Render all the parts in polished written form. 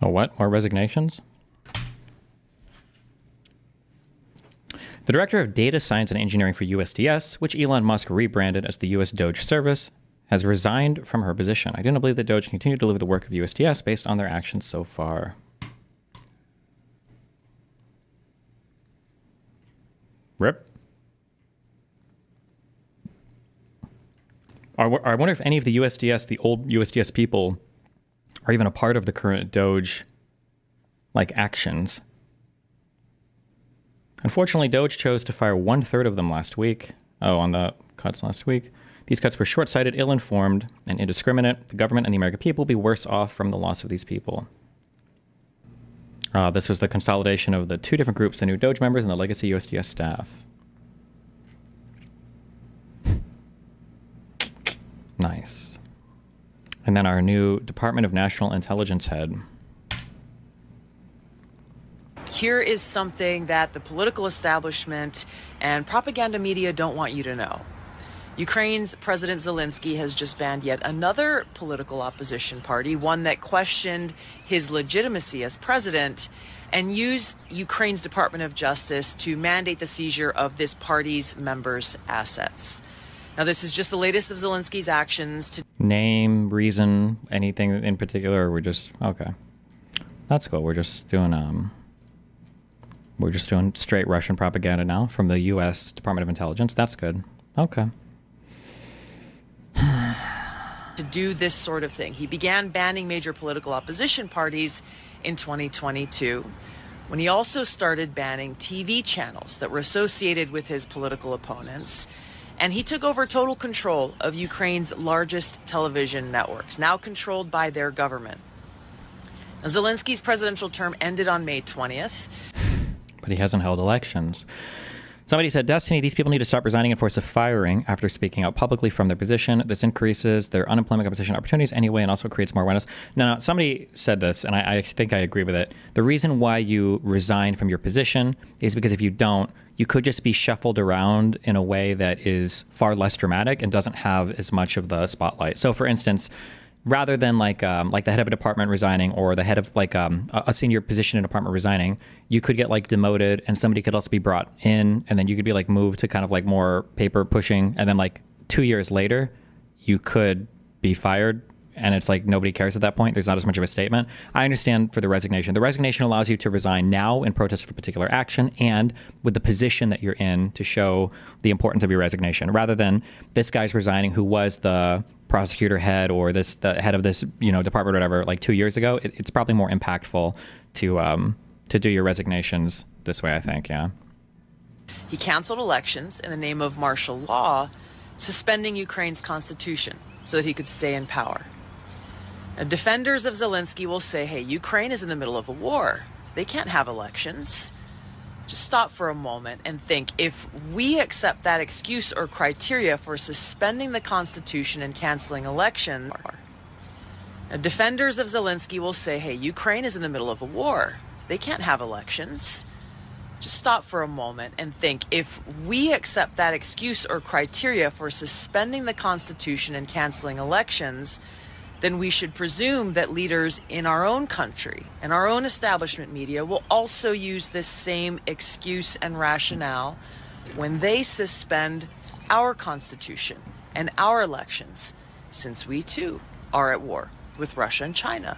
Oh, what? More resignations? The director of data science and engineering for USDS, which Elon Musk rebranded as the US DOGE service, has resigned from her position. I didn't believe that DOGE continued to deliver the work of USDS based on their actions so far. Rip. I wonder if any of the USDS, the old USDS people, are even a part of the current DOGE, like, actions. Unfortunately, DOGE chose to fire 1/3 of them last week. Oh, on the cuts last week. These cuts were short-sighted, ill-informed, and indiscriminate. The government and the American people will be worse off from the loss of these people. This was the consolidation of the two different groups, the new DOGE members and the legacy USDS staff. Nice. And then our new Department of National Intelligence head. Here is something that the political establishment and propaganda media don't want you to know. Ukraine's President Zelensky has just banned yet another political opposition party, one that questioned his legitimacy as president, and used Ukraine's Department of Justice to mandate the seizure of this party's members' assets. Now, this is just the latest of Zelensky's actions to name, reason, anything in particular, or we're just okay. That's cool. We're just doing straight Russian propaganda now from the U.S. Department of Intelligence. That's good. Okay. to do this sort of thing. He began banning major political opposition parties in 2022, when he also started banning TV channels that were associated with his political opponents. And he took over total control of Ukraine's largest television networks, now controlled by their government. Now, Zelensky's presidential term ended on May 20th. But he hasn't held elections. Somebody said, Destiny, these people need to stop resigning and force a firing after speaking out publicly from their position. This increases their unemployment compensation opportunities anyway and also creates more awareness. No, somebody said this, and I think I agree with it. The reason why you resign from your position is because if you don't, you could just be shuffled around in a way that is far less dramatic and doesn't have as much of the spotlight. So, for instance, rather than like the head of a department resigning or the head of like a senior position in a department resigning, you could get like demoted and somebody could also be brought in, and then you could be like moved to kind of like more paper pushing, and then like 2 years later you could be fired, and it's like nobody cares at that point. There's not as much of a statement. I understand for the resignation. The resignation allows you to resign now in protest of a particular action and with the position that you're in to show the importance of your resignation, rather than this guy's resigning who was the prosecutor head or the head of this department or whatever like 2 years ago. It's probably more impactful to do your resignations this way, I think. Yeah. He canceled elections in the name of martial law, suspending Ukraine's constitution so that he could stay in power. Now, defenders of Zelensky will say, hey, Ukraine is in the middle of a war. They can't have elections. Just stop for a moment and think, if we accept that excuse or criteria for suspending the Constitution and canceling elections, now, defenders of Zelensky will say, hey, Ukraine is in the middle of a war. They can't have elections. Just stop for a moment and think, if we accept that excuse or criteria for suspending the Constitution and canceling elections, then we should presume that leaders in our own country and our own establishment media will also use this same excuse and rationale when they suspend our Constitution and our elections, since we too are at war with Russia and China.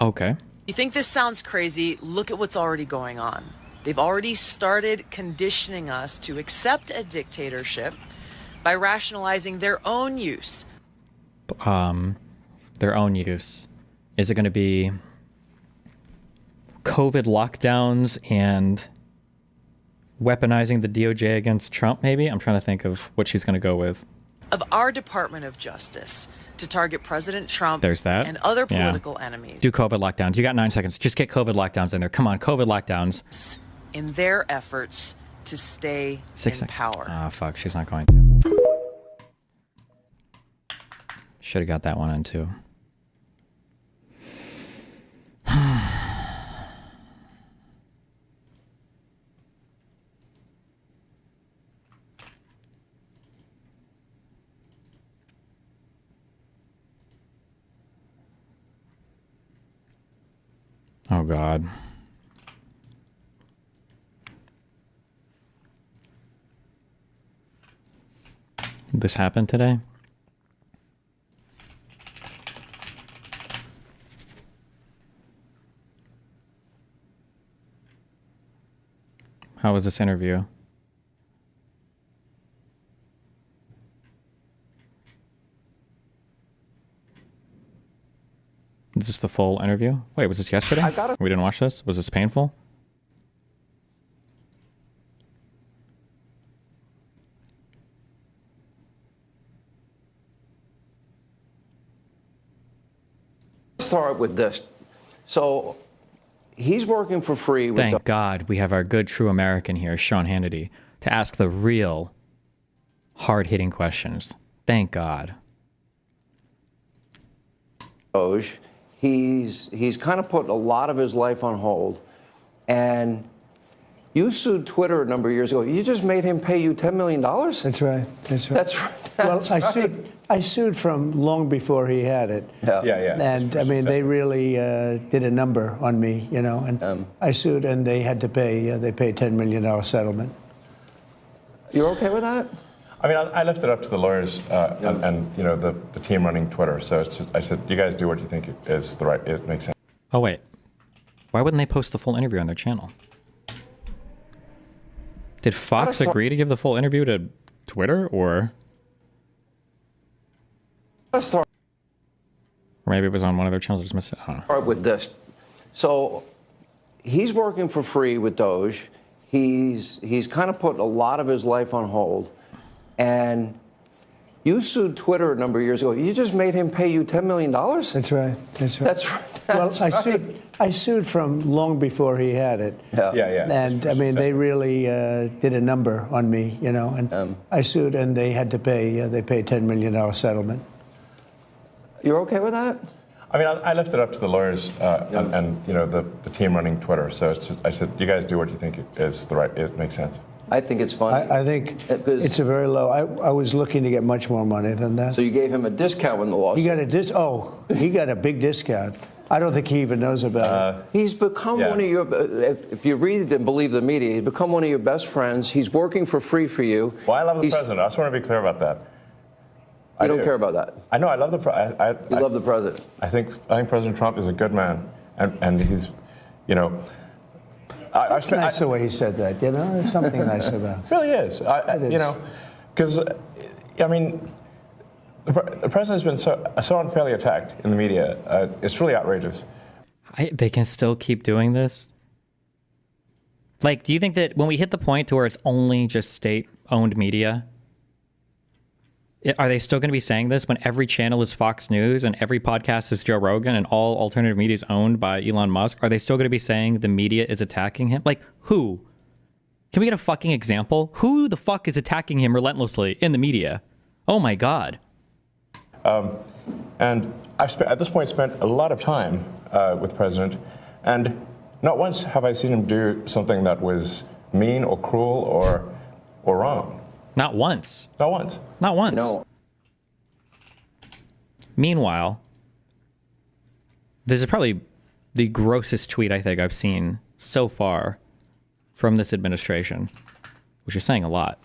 Okay. You think this sounds crazy? Look at what's already going on. They've already started conditioning us to accept a dictatorship by rationalizing their own use. Their own use. Is it going to be COVID lockdowns and weaponizing the DOJ against Trump, maybe? I'm trying to think of what she's going to go with. Of our Department of Justice to target President Trump There's that. and other political enemies. Do COVID lockdowns. You got 9 seconds. Just get COVID lockdowns in there. Come on, COVID lockdowns. In their efforts to stay in power. Ah, fuck. She's not going to. Should have got that one in too. Oh, God. This happened today? How was this interview? Is this the full interview? Wait, was this yesterday? We didn't watch this? Was this painful? Start with this. So he's working for free with Thank God we have our good true American here, Sean Hannity, to ask the real hard-hitting questions. Thank God. DOGE. He's kind of put a lot of his life on hold. And you sued Twitter a number of years ago. You just made him pay you $10 million? That's right. That's right. That's right. Well, That's right. I sued from long before he had it. Yeah. And I mean, they really did a number on me, you know. And I sued, and they had to pay. They paid $10 million settlement. You're okay with that? I mean, I left it up to the lawyers and you know the team running Twitter. So I said, you guys do what you think is the right. It makes sense. Oh, wait. Why wouldn't they post the full interview on their channel? Did Fox agree to give the full interview to Twitter, or maybe it was on one of their channels? I just missed it. I don't know. Start with this. So he's working for free with DOGE. He's kind of put a lot of his life on hold. And you sued Twitter a number of years ago. You just made him pay you $10 million? That's right. That's right. That's right. Well, That's right. I sued from long before he had it. Yeah. And I mean, they really did a number on me, you know. And I sued, and they had to pay. They paid $10 million settlement. You're okay with that? I mean, I left it up to the lawyers and you know the team running Twitter. So I said, you guys do what you think is the right. It makes sense. I think it's funny. I think it's a very low. I was looking to get much more money than that. So you gave him a discount when the lawsuit. He got a big discount. I don't think he even knows about it. He's become one of your, if you read and believe the media, he's become one of your best friends. He's working for free for you. Well, I love the president. I just want to be clear about that. You don't care about that. I know. I love the president. You love the president. I think President Trump is a good man, and he's, you know. It's nice the way he said that, you know? There's something nice about it. It really is. You know, because, I mean, the president's been so unfairly attacked in the media. It's really outrageous. They can still keep doing this? Like, do you think that when we hit the point to where it's only just state-owned media, are they still going to be saying this when every channel is Fox News and every podcast is Joe Rogan and all alternative media is owned by Elon Musk? Are they still going to be saying the media is attacking him? Like, who? Can we get a fucking example? Who the fuck is attacking him relentlessly in the media? Oh my God. And I've at this point spent a lot of time with the president, and not once have I seen him do something that was mean or cruel or wrong. Not once. Not once. Not once. No. Meanwhile, this is probably the grossest tweet I think I've seen so far from this administration, which is saying a lot.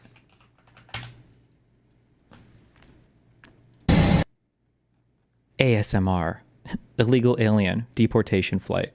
ASMR, illegal alien deportation flight.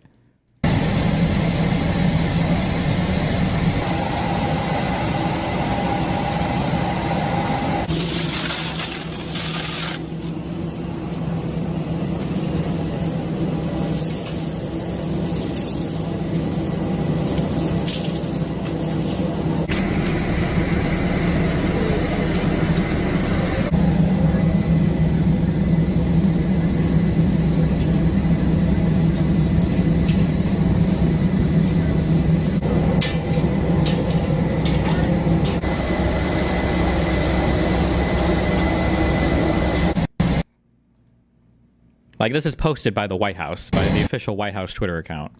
Like, this is posted by the White House, by the official White House Twitter account.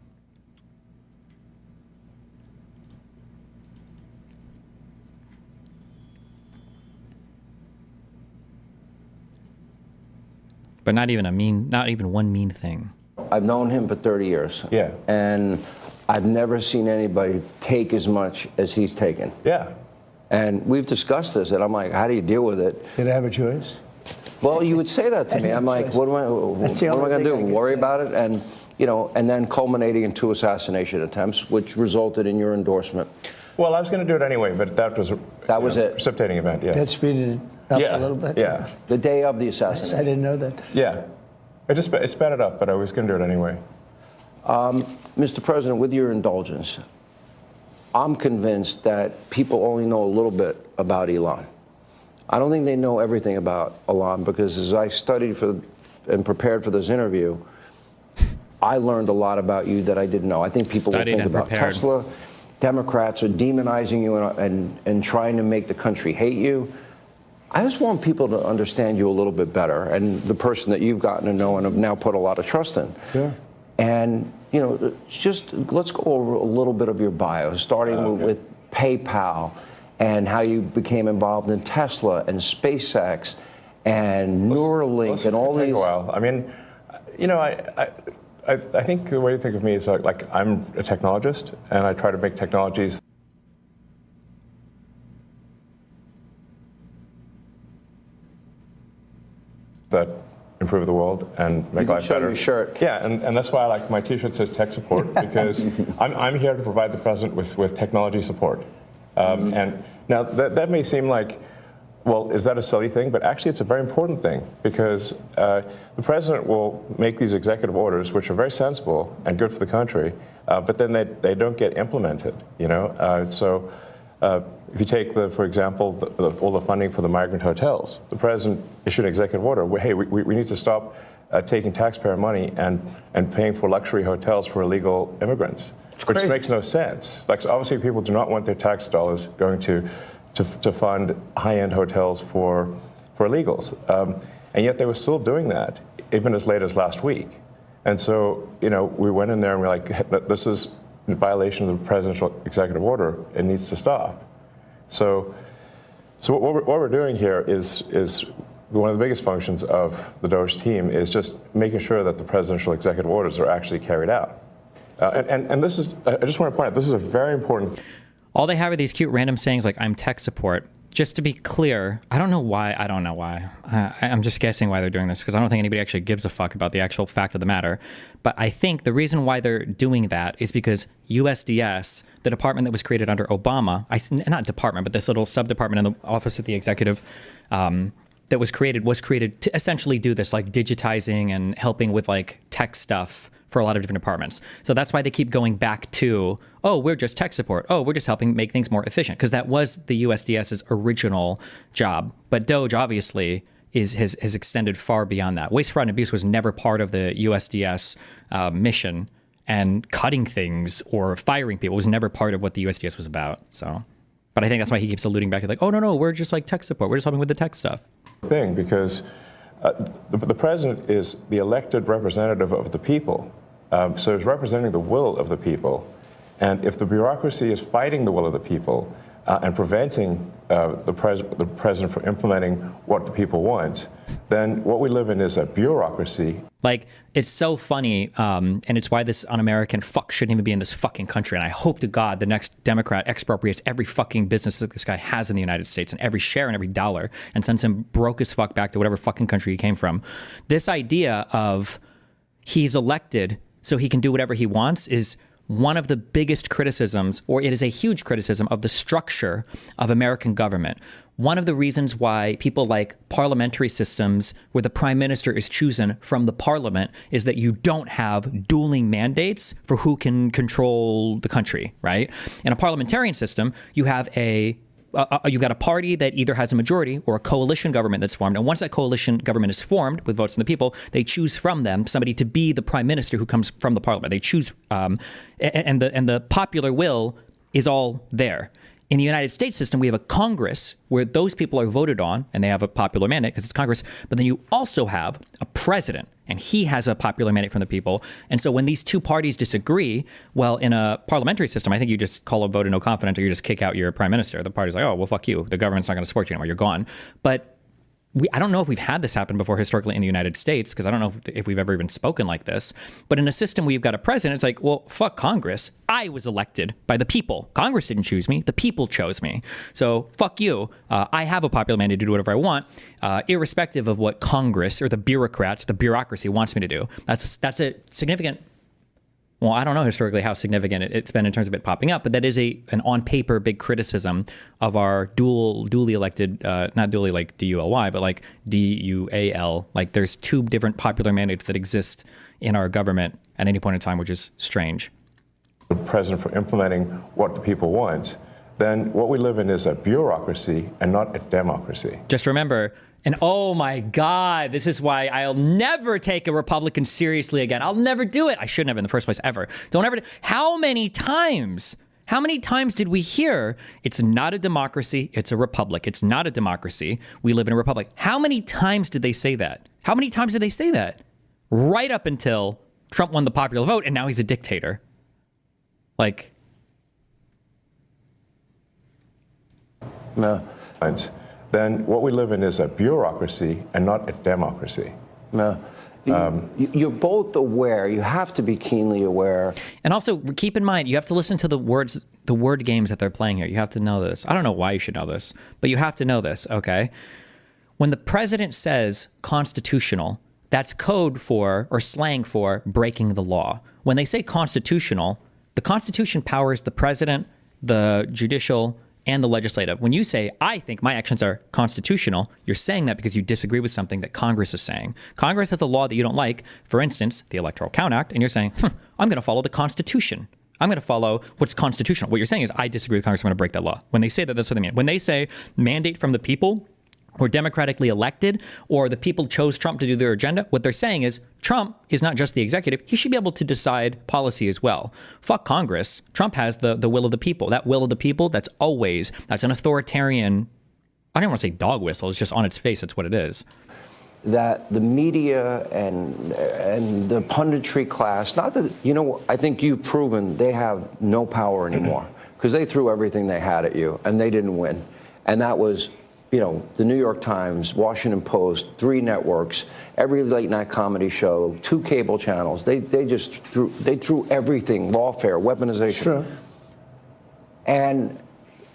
But not even one mean thing. I've known him for 30 years. Yeah. And I've never seen anybody take as much as he's taken. Yeah. And we've discussed this, and I'm like, how do you deal with it? Did I have a choice? Well, you would say that to me. I'm like, what am I going to do? Worry about it? And, you know, and then culminating in 2 assassination attempts, which resulted in your endorsement. Well, I was going to do it anyway, but that was it. Precipitating event. Yeah. That speeded it up a little bit? Yeah. The day of the assassination. I didn't know that. Yeah. It sped it up, but I was going to do it anyway. Mr. President, with your indulgence, I'm convinced that people only know a little bit about Elon. I don't think they know everything about Elon, because as I studied and prepared for this interview, I learned a lot about you that I didn't know. I think people will think about Tesla. Democrats are demonizing you and trying to make the country hate you. I just want people to understand you a little bit better, and the person that you've gotten to know and have now put a lot of trust in. Sure. And, you know, just let's go over a little bit of your bio, starting with PayPal and how you became involved in Tesla and SpaceX and Neuralink and all these. Take a while. I mean, you know, I think the way to think of me is like I'm a technologist, and I try to make technologies that improve the world and make life better. Your shirt. Yeah, and that's why I like my T-shirt says tech support, because I'm here to provide the president with technology support. And now that may seem like, well, is that a silly thing? But actually, it's a very important thing, because the president will make these executive orders, which are very sensible and good for the country, but then they don't get implemented. You know, so. If you take, for example, all the funding for the migrant hotels, the president issued an executive order. Hey, we need to stop taking taxpayer money and paying for luxury hotels for illegal immigrants, which makes no sense. Like, so obviously, people do not want their tax dollars going to fund high-end hotels for illegals, and yet they were still doing that, even as late as last week. And so, you know, we went in there and we're like, hey, this is in violation of the presidential executive order. It needs to stop. So what we're doing here is one of the biggest functions of the DOGE team is just making sure that the presidential executive orders are actually carried out. And this is, I just want to point out, this is a very important. All they have are these cute random sayings like, I'm tech support. Just to be clear, I don't know why. I'm just guessing why they're doing this, because I don't think anybody actually gives a fuck about the actual fact of the matter. But I think the reason why they're doing that is because USDS, the department that was created under Obama, not department, but this little sub-department in the Office of the Executive that was created to essentially do this, like digitizing and helping with like tech stuff for a lot of different departments. So that's why they keep going back to, oh, we're just tech support. Oh, we're just helping make things more efficient, because that was the USDS's original job. But DOGE obviously has extended far beyond that. Waste, fraud, and abuse was never part of the USDS mission, and cutting things or firing people was never part of what the USDS was about. So, but I think that's why he keeps alluding back to like, oh, no, we're just like tech support. We're just helping with the tech stuff. Because the president is the elected representative of the people. So he's representing the will of the people. And if the bureaucracy is fighting the will of the people and preventing the president from implementing what the people want, then what we live in is a bureaucracy. Like, it's so funny, and it's why this un-American fuck shouldn't even be in this fucking country. And I hope to God the next Democrat expropriates every fucking business that this guy has in the United States, and every share and every dollar, and sends him broke as fuck back to whatever fucking country he came from. This idea of he's elected so he can do whatever he wants is one of the biggest criticisms, or it is a huge criticism of the structure of American government. One of the reasons why people like parliamentary systems where the prime minister is chosen from the parliament is that you don't have dueling mandates for who can control the country, right? In a parliamentarian system, you have you've got a party that either has a majority or a coalition government that's formed. And once that coalition government is formed with votes from the people, they choose from them somebody to be the prime minister who comes from the parliament. They choose, and the popular will is all there. In the United States system, we have a Congress where those people are voted on and they have a popular mandate because it's Congress. But then you also have a president, and he has a popular mandate from the people. And so when these two parties disagree, well, in a parliamentary system, I think you just call a vote of no confidence, or you just kick out your prime minister. The party's like, oh, well, fuck you. The government's not going to support you anymore. You're gone. But I don't know if we've had this happen before historically in the United States, because I don't know if we've ever even spoken like this. But in a system where you've got a president, it's like, well, fuck Congress. I was elected by the people. Congress didn't choose me. The people chose me. So fuck you. I have a popular mandate to do whatever I want, irrespective of what Congress or the bureaucrats, the bureaucracy wants me to do. That's a significant. Well, I don't know historically how significant it's been in terms of it popping up, but that is an on paper big criticism of our duly elected, not duly like D-U-L-Y, but like D-U-A-L. Like there's two different popular mandates that exist in our government at any point in time, which is strange. The president for implementing what the people want, then what we live in is a bureaucracy and not a democracy. Just remember, and oh my God, this is why I'll never take a Republican seriously again. I'll never do it. I shouldn't have in the first place, ever. Don't ever. How many times did we hear it's not a democracy, it's a republic? It's not a democracy. We live in a republic. How many times did they say that? How many times did they say that? Right up until Trump won the popular vote and now he's a dictator. Like. No. Then what we live in is a bureaucracy and not a democracy. No. You're both aware. You have to be keenly aware. And also keep in mind, you have to listen to the word games that they're playing here. You have to know this. I don't know why you should know this, but you have to know this, okay? When the president says constitutional, that's code for or slang for breaking the law. When they say constitutional, the Constitution powers the president, the judicial, and the legislative. When you say, I think my actions are constitutional, you're saying that because you disagree with something that Congress is saying. Congress has a law that you don't like, for instance, the Electoral Count Act, and you're saying, I'm going to follow the Constitution. I'm going to follow what's constitutional. What you're saying is, I disagree with Congress, I'm going to break that law. When they say that, that's what they mean. When they say mandate from the people, or democratically elected, or the people chose Trump to do their agenda, what they're saying is Trump is not just the executive. He should be able to decide policy as well. Fuck Congress. Trump has the will of the people. That will of the people, that's an authoritarian, I don't want to say dog whistle, it's just on its face, it's what it is. That the media and the punditry class, not that, I think you've proven they have no power anymore, because they threw everything they had at you, and they didn't win. And that was, the New York Times, Washington Post, 3 networks, every late night comedy show, 2 cable channels. They threw everything, lawfare, weaponization. True. And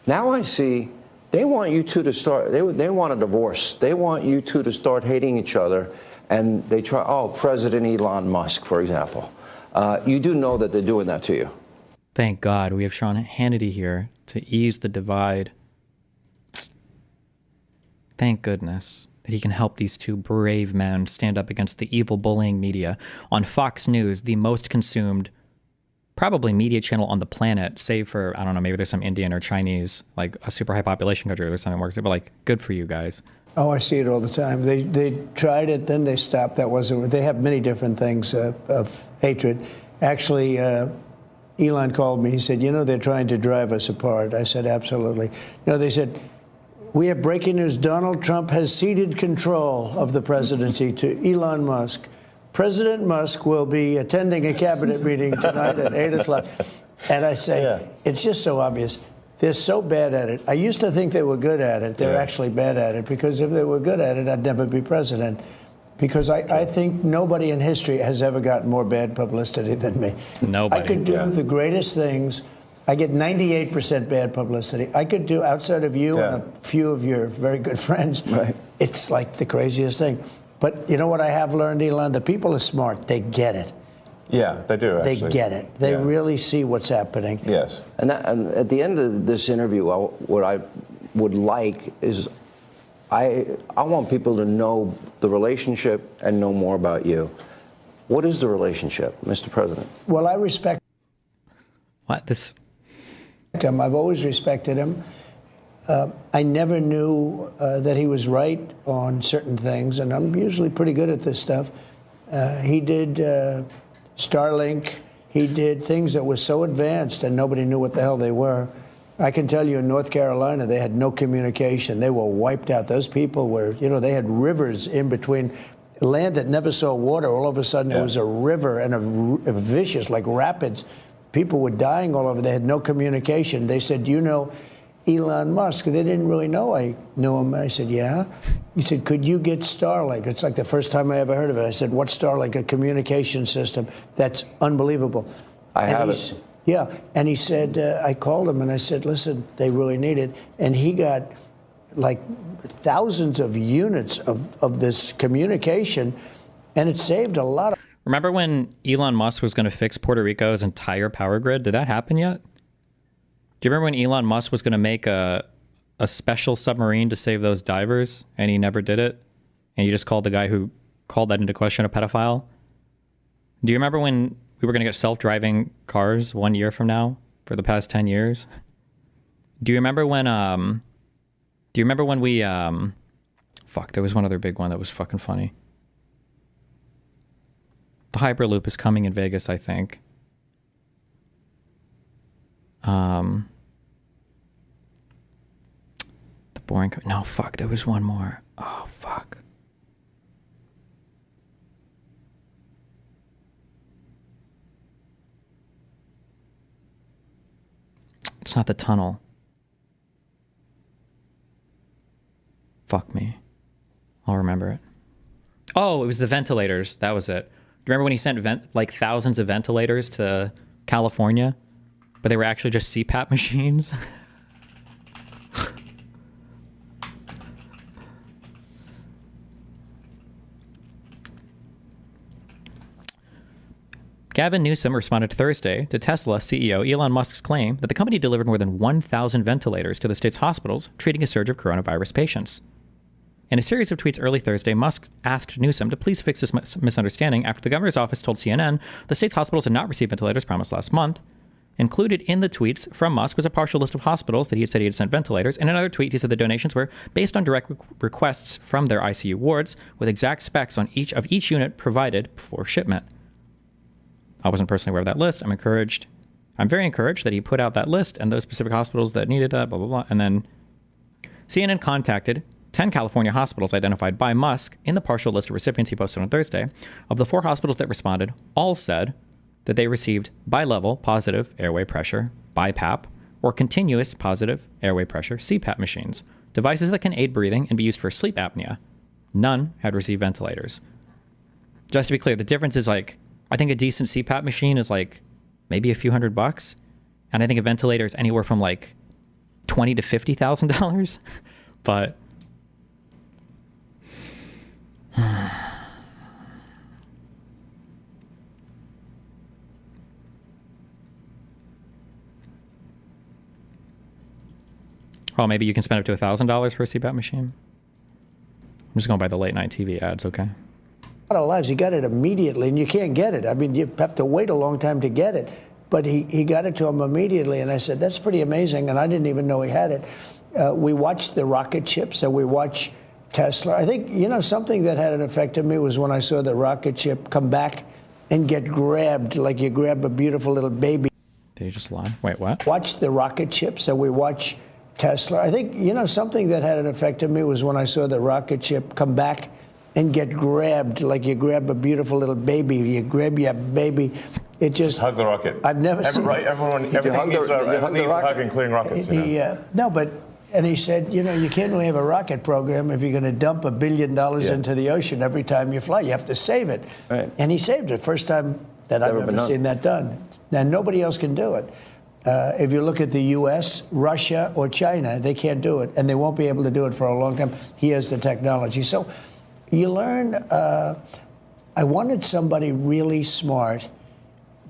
now I see they want you two to start, they want a divorce. They want you two to start hating each other. And they try, President Elon Musk, for example. You do know that they're doing that to you. Thank God we have Sean Hannity here to ease the divide. Thank goodness that he can help these two brave men stand up against the evil bullying media on Fox News, the most consumed, probably media channel on the planet, save for, I don't know, maybe there's some Indian or Chinese, like a super high population country or something works there, but like, good for you guys. Oh, I see it all the time. They tried it, then they stopped. That wasn't. They have many different things of hatred. Actually, Elon called me. He said, they're trying to drive us apart. I said, absolutely. They said, we have breaking news. Donald Trump has ceded control of the presidency to Elon Musk. President Musk will be attending a cabinet meeting tonight at 8 o'clock. And I say, It's just so obvious. They're so bad at it. I used to think they were good at it. They're actually bad at it, because if they were good at it, I'd never be president. Because I think nobody in history has ever gotten more bad publicity than me. Nobody. I could do the greatest things. I get 98% bad publicity. I could do, outside of you and a few of your very good friends, it's like the craziest thing. But you know what I have learned, Elon? The people are smart. They get it. Yeah, they do, actually. They get it. They really see what's happening. Yes. And at the end of this interview, what I would like is I want people to know the relationship and know more about you. What is the relationship, Mr. President? Well, I respect him. I've always respected him. I never knew that he was right on certain things, and I'm usually pretty good at this stuff. He did Starlink. He did things that were so advanced and nobody knew what the hell they were. I can tell you in North Carolina, they had no communication. They were wiped out. Those people were, they had rivers in between. Land that never saw water, all of a sudden it was a river and a vicious, like rapids. People were dying all over. They had no communication. They said, Elon Musk. They didn't really know I knew him. I said, yeah. He said, could you get Starlink? It's like the first time I ever heard of it. I said, what's Starlink? A communication system. That's unbelievable. I have it. Yeah. And he said, I called him and I said, listen, they really need it. And he got like thousands of units of this communication, and it saved a lot of. Remember when Elon Musk was going to fix Puerto Rico's entire power grid? Did that happen yet? Do you remember when Elon Musk was going to make a special submarine to save those divers, and he never did it? And you just called the guy who called that into question a pedophile? Do you remember when we were going to get self-driving cars 1 year from now for the past 10 years? Do you remember when we fuck, there was one other big one that was fucking funny. The Hyperloop is coming in Vegas, I think. The boring. No, fuck. There was one more. Oh, fuck. It's not the tunnel. Fuck me. I'll remember it. Oh, it was the ventilators. That was it. Do you remember when he sent like thousands of ventilators to California, but they were actually just CPAP machines? Gavin Newsom responded Thursday to Tesla CEO Elon Musk's claim that the company delivered more than 1,000 ventilators to the state's hospitals, treating a surge of coronavirus patients. In a series of tweets early Thursday, Musk asked Newsom to please fix this misunderstanding after the governor's office told CNN the state's hospitals had not received ventilators promised last month. Included in the tweets from Musk was a partial list of hospitals that he had said he had sent ventilators. In another tweet, he said the donations were based on direct requests from their ICU wards with exact specs on each unit provided before shipment. I wasn't personally aware of that list. I'm very encouraged that he put out that list and those specific hospitals that needed that, blah, blah, blah. And then CNN contacted 10 California hospitals identified by Musk in the partial list of recipients he posted on Thursday. Of the 4 hospitals that responded, all said that they received bi-level positive airway pressure, BiPAP, or continuous positive airway pressure, CPAP machines, devices that can aid breathing and be used for sleep apnea. None had received ventilators. Just to be clear, the difference is like, I think a decent CPAP machine is like maybe a few $100, and I think a ventilator is anywhere from like $20,000 to $50,000. But well, maybe you can spend up to $1,000 for a CPAP machine. I'm just going by the late night TV ads, okay? A lot of lives. He got it immediately, and you can't get it. I mean, you have to wait a long time to get it. But he got it to him immediately, and I said, that's pretty amazing, and I didn't even know he had it. We watched the rocket ships, and we watch Tesla. I think, something that had an effect on me was when I saw the rocket ship come back and get grabbed, like you grab a beautiful little baby. Did he just lie? Wait, what? Watch the rocket ships, and we watch Tesla. I think, something that had an effect on me was when I saw the rocket ship come back and get grabbed, like you grab a beautiful little baby. You grab your baby. It just hug the rocket. I've never seen. Right, everything needs a hug, including rockets. And he said, you can't really have a rocket program if you're going to dump $1 billion into the ocean every time you fly. You have to save it. Right. And he saved it. First time that I've ever seen that done. Now, nobody else can do it. If you look at the U.S., Russia, or China, they can't do it. And they won't be able to do it for a long time. He has the technology. So you learn. I wanted somebody really smart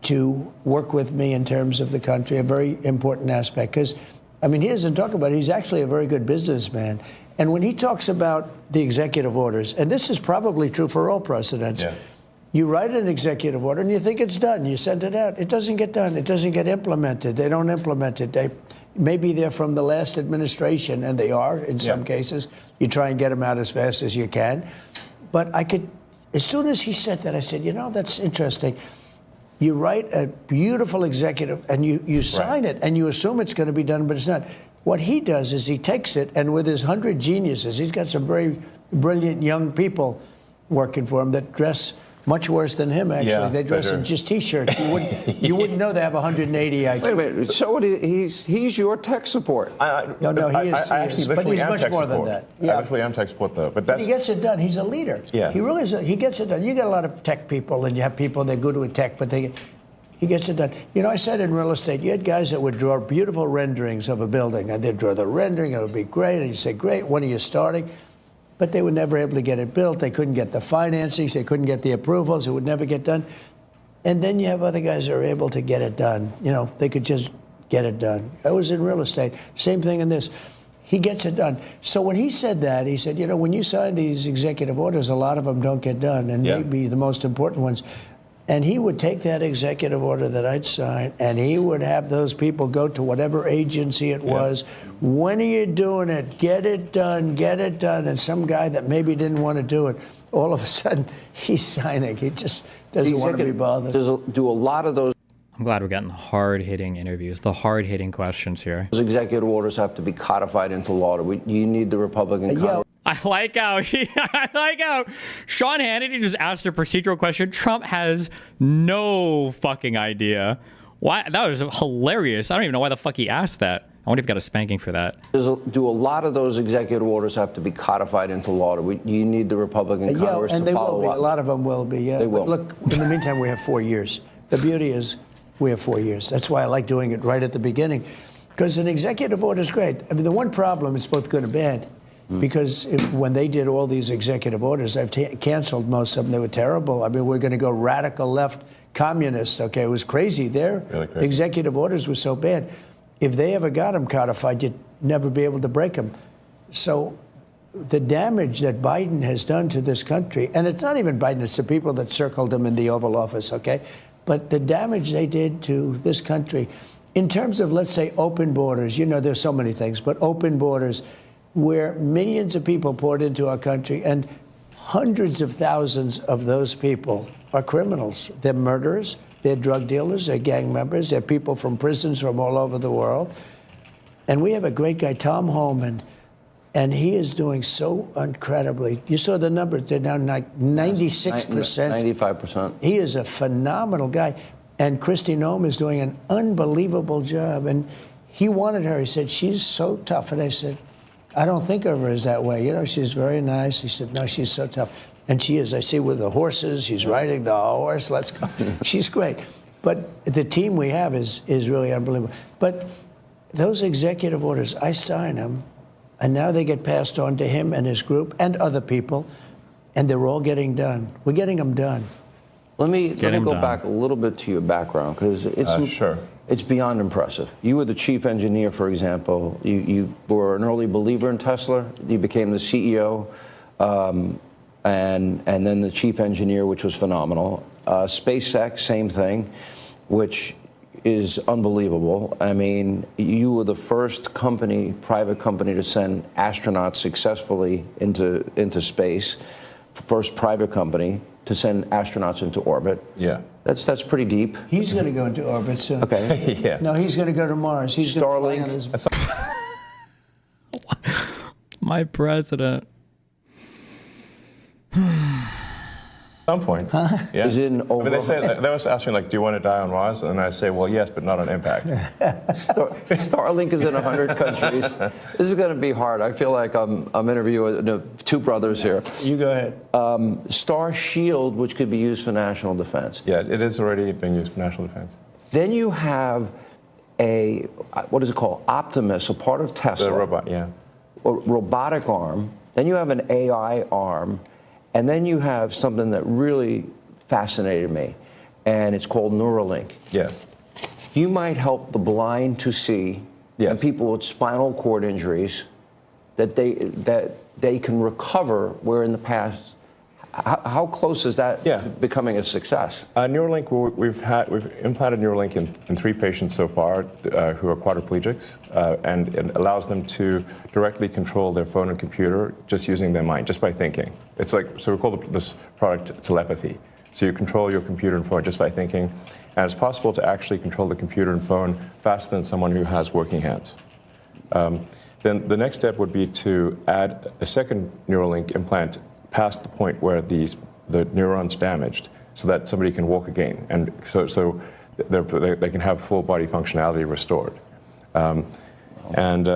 to work with me in terms of the country, a very important aspect. Because, he doesn't talk about it. He's actually a very good businessman. And when he talks about the executive orders, and this is probably true for all presidents, you write an executive order and you think it's done. You send it out. It doesn't get done. It doesn't get implemented. They don't implement it. Maybe they're from the last administration, and they are in some cases. You try and get them out as fast as you can. But as soon as he said that, I said, that's interesting. You write a beautiful executive, and you sign it, and you assume it's going to be done, but it's not. What he does is he takes it, and with his 100 geniuses, he's got some very brilliant young people working for him that dress Much worse than him, actually. Yeah, they dress in just T-shirts. You wouldn't know they have 180 IQ. Wait a minute. So he's your tech support. No, he is. I actually but literally he's am much tech more support. than that. I Yeah. literally am tech support, though. But He gets it done. He's a leader. Yeah. He really is. He gets it done. You get a lot of tech people, and you have people that are good with tech, but he gets it done. You know, I said in real estate, you had guys that would draw beautiful renderings of a building, and they'd draw the rendering, it would be great, and you say, great, when are you starting? But they were never able to get it built. They couldn't get the financing. They couldn't get the approvals. It would never get done. And then you have other guys that are able to get it done. You know, they could just get it done. I was in real estate. Same thing in this. He gets it done. So when he said that, he said, you know, when you sign these executive orders, a lot of them don't get done, and maybe the most important ones. And he would take that executive order that I'd sign, and he would have those people go to whatever agency it was. When are you doing it? Get it done, get it done. And some guy that maybe didn't want to do it, all of a sudden, he's signing. He just doesn't want to be bothered. Do a lot of those I'm glad we're getting the hard-hitting interviews, the hard-hitting questions here. executive orders have to be codified into law? You need the Republican Congress. I like how Sean Hannity just asked a procedural question. Trump has no fucking idea. Why? That was hilarious. I don't even know why the fuck he asked that. I wonder if he got a spanking for that. Do a lot of those executive orders have to be codified into law? You need the Republican Congress and to they follow will be. up. A lot of them will be. Yeah. They will. But look, in the meantime, we have 4 years. The beauty is we have 4 years. That's why I like doing it right at the beginning, because an executive order is great. I mean, the one problem, it's both good and bad. Because when they did all these executive orders, I've canceled most of them. They were terrible. I mean, we're going to go radical left communist. Okay, it was crazy. Their really crazy. Executive orders were so bad. If they ever got them codified, you'd never be able to break them. So the damage that Biden has done to this country, and it's not even Biden, it's the people that circled him in the Oval Office, okay? But the damage they did to this country, in terms of, let's say, open borders, you know, there's so many things, but open borders, where millions of people poured into our country, and hundreds of thousands of those people are criminals. They're murderers, they're drug dealers, they're gang members, they're people from prisons from all over the world. And we have a great guy, Tom Homan, and he is doing so incredibly. You saw the numbers, they're now like 96%. 95%. He is a phenomenal guy. And Kristi Noem is doing an unbelievable job. And he wanted her, he said, she's so tough. And I said, I don't think of her as that way. You know, she's very nice. He said, no, she's so tough. And she is. I see with the horses, she's riding the horse. Let's go. She's great. But the team we have is really unbelievable. But those executive orders, I sign them, and now they get passed on to him and his group and other people, and they're all getting done. We're getting them done. Let me go back a little bit to your background, because it's beyond impressive. You were the chief engineer, for example. You were an early believer in Tesla. You became the CEO, and then the chief engineer, which was phenomenal. SpaceX, same thing, which is unbelievable. I mean, you were the first private company to send astronauts successfully into space, first private company to send astronauts into orbit. Yeah. That's pretty deep. He's going to go into orbit soon. Okay. Yeah. No, he's going to go to Mars. He's Starlink. going to fly on his... My president. At some point. Yeah. Is it I mean, they always ask me, like, do you want to die on Mars? And I say, well, yes, but not on impact. Starlink is in 100 countries. This is going to be hard. I feel like I'm interviewing two brothers here. You go ahead. Star Shield, which could be used for national defense. Yeah, it is already being used for national defense. Then you have what is it called? Optimus, a part of Tesla. The robot, yeah. A robotic arm. Then you have an AI arm. And then you have something that really fascinated me, and it's called Neuralink. Yes. You might help the blind to see, yes, and people with spinal cord injuries, that they can recover, where in the past, how close is that becoming a success? Neuralink, we've implanted Neuralink in 3 patients so far who are quadriplegics, and it allows them to directly control their phone and computer just using their mind, just by thinking. It's like, so we call this product telepathy. So you control your computer and phone just by thinking, and it's possible to actually control the computer and phone faster than someone who has working hands. Then the next step would be to add a second Neuralink implant past the point where the the neurons damaged so that somebody can walk again, and so they can have full body functionality restored. And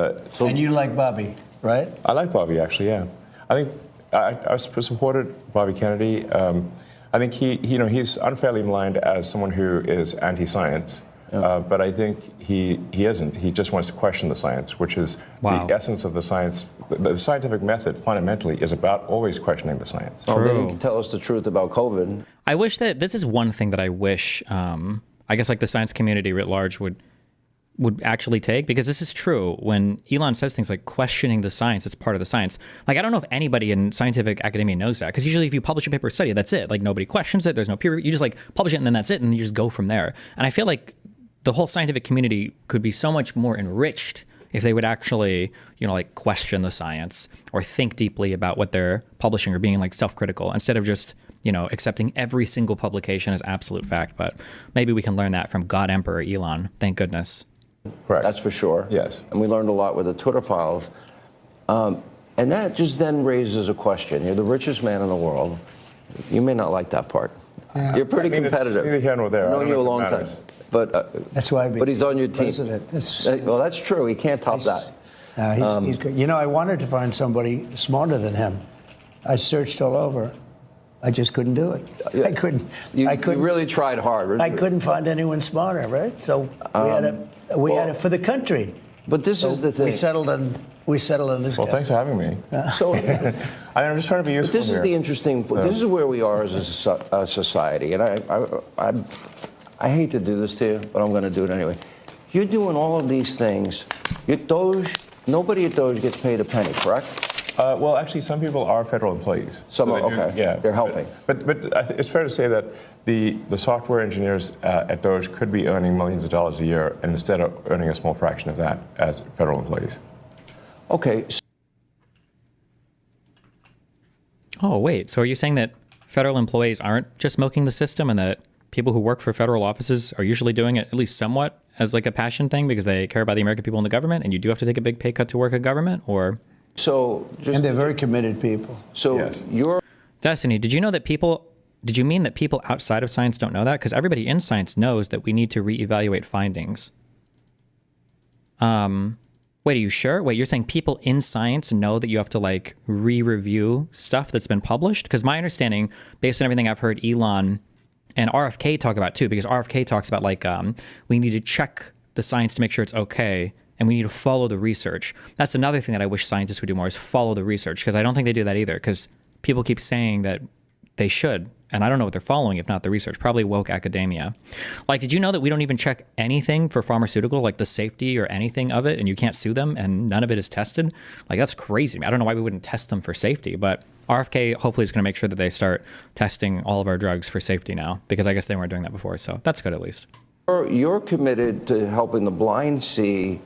you like Bobby, right? I like Bobby, actually, yeah. I think I supported Bobby Kennedy. I think he's unfairly maligned as someone who is anti-science, but I think he isn't. He just wants to question the science, which is the essence of the science. The scientific method fundamentally is about always questioning the science. Oh, then you can tell us the truth about COVID. I wish that this is one thing that I wish, I guess, like the science community writ large would actually take, because this is true. When Elon says things like questioning the science, it's part of the science. Like, I don't know if anybody in scientific academia knows that, because usually if you publish a paper or study, that's it. Like, nobody questions it. There's no peer review. You just like publish it and then that's it. And you just go from there. And I feel like the whole scientific community could be so much more enriched if they would actually, like question the science or think deeply about what they're publishing or being like self-critical instead of just, accepting every single publication as absolute fact. But maybe we can learn that from God Emperor Elon. Thank goodness. Correct. That's for sure. Yes. And we learned a lot with the Twitter files. And that just then raises a question. You're the richest man in the world. You may not like that part. Yeah. You're pretty competitive. It's neither here nor there. I've known you a long time. But that's why. But he's on your team. Well, that's true. He can't top that. He's good. I wanted to find somebody smarter than him. I searched all over. I just couldn't do it. I couldn't. You really tried hard. I couldn't find anyone smarter, right? So we had it for the country. But this is the thing. We settled on this. Well, thanks for having me. So I'm just trying to be useful. But this is the interesting. This is where we are as a society, and I hate to do this to you, but I'm going to do it anyway. You're doing all of these things. Nobody at DOGE gets paid a penny, correct? Well, actually, some people are federal employees. Some are, okay. Yeah, they're helping. But it's fair to say that the software engineers at DOGE could be earning millions of dollars a year, and instead of earning a small fraction of that as federal employees. Okay. Oh, wait. So are you saying that federal employees aren't just milking the system, and that people who work for federal offices are usually doing it at least somewhat as like a passion thing because they care about the American people in the government, and you do have to take a big pay cut to work at government? Or and they're very committed people. So yes. Destiny, did you mean that people outside of science don't know that? Because everybody in science knows that we need to reevaluate findings. Wait, are you sure? Wait, you're saying people in science know that you have to like re-review stuff that's been published? Because my understanding, based on everything I've heard Elon and RFK talk about too, because RFK talks about like we need to check the science to make sure it's okay, and we need to follow the research. That's another thing that I wish scientists would do more, is follow the research, because I don't think they do that either, because people keep saying that they should, and I don't know what they're following if not the research. Probably woke academia. Like, did you know that we don't even check anything for pharmaceutical, like the safety or anything of it, and you can't sue them, and none of it is tested? Like, that's crazy. I don't know why we wouldn't test them for safety, but RFK hopefully is going to make sure that they start testing all of our drugs for safety now, because I guess they weren't doing that before, so that's good at least. You're committed to helping the blind see,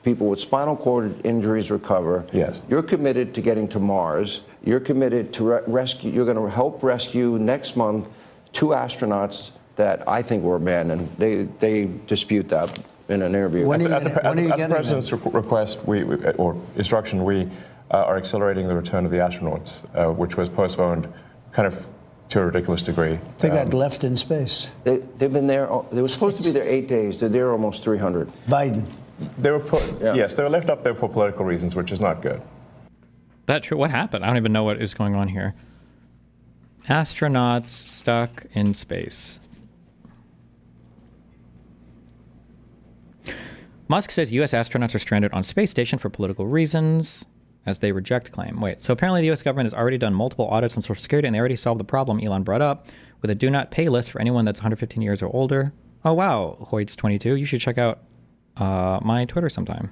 people with spinal cord injuries recover. Yes. You're committed to getting to Mars. You're committed to rescue. You're going to help rescue next month 2 astronauts that I think were abandoned. They dispute that in an interview. At the president's request or instruction, we are accelerating the return of the astronauts, which was postponed kind of to a ridiculous degree. They got left in space. They've been there. They were supposed to be there 8 days. They're there almost 300. Biden. They were yes, they were left up there for political reasons, which is not good. That true? What happened? I don't even know what is going on here. Astronauts stuck in space. Musk says U.S. astronauts are stranded on space station for political reasons as they reject claim. Wait, so apparently the U.S. government has already done multiple audits on Social Security, and they already solved the problem Elon brought up with a do not pay list for anyone that's 115 years or older. Oh, wow, Hoyts22. You should check out my Twitter sometime.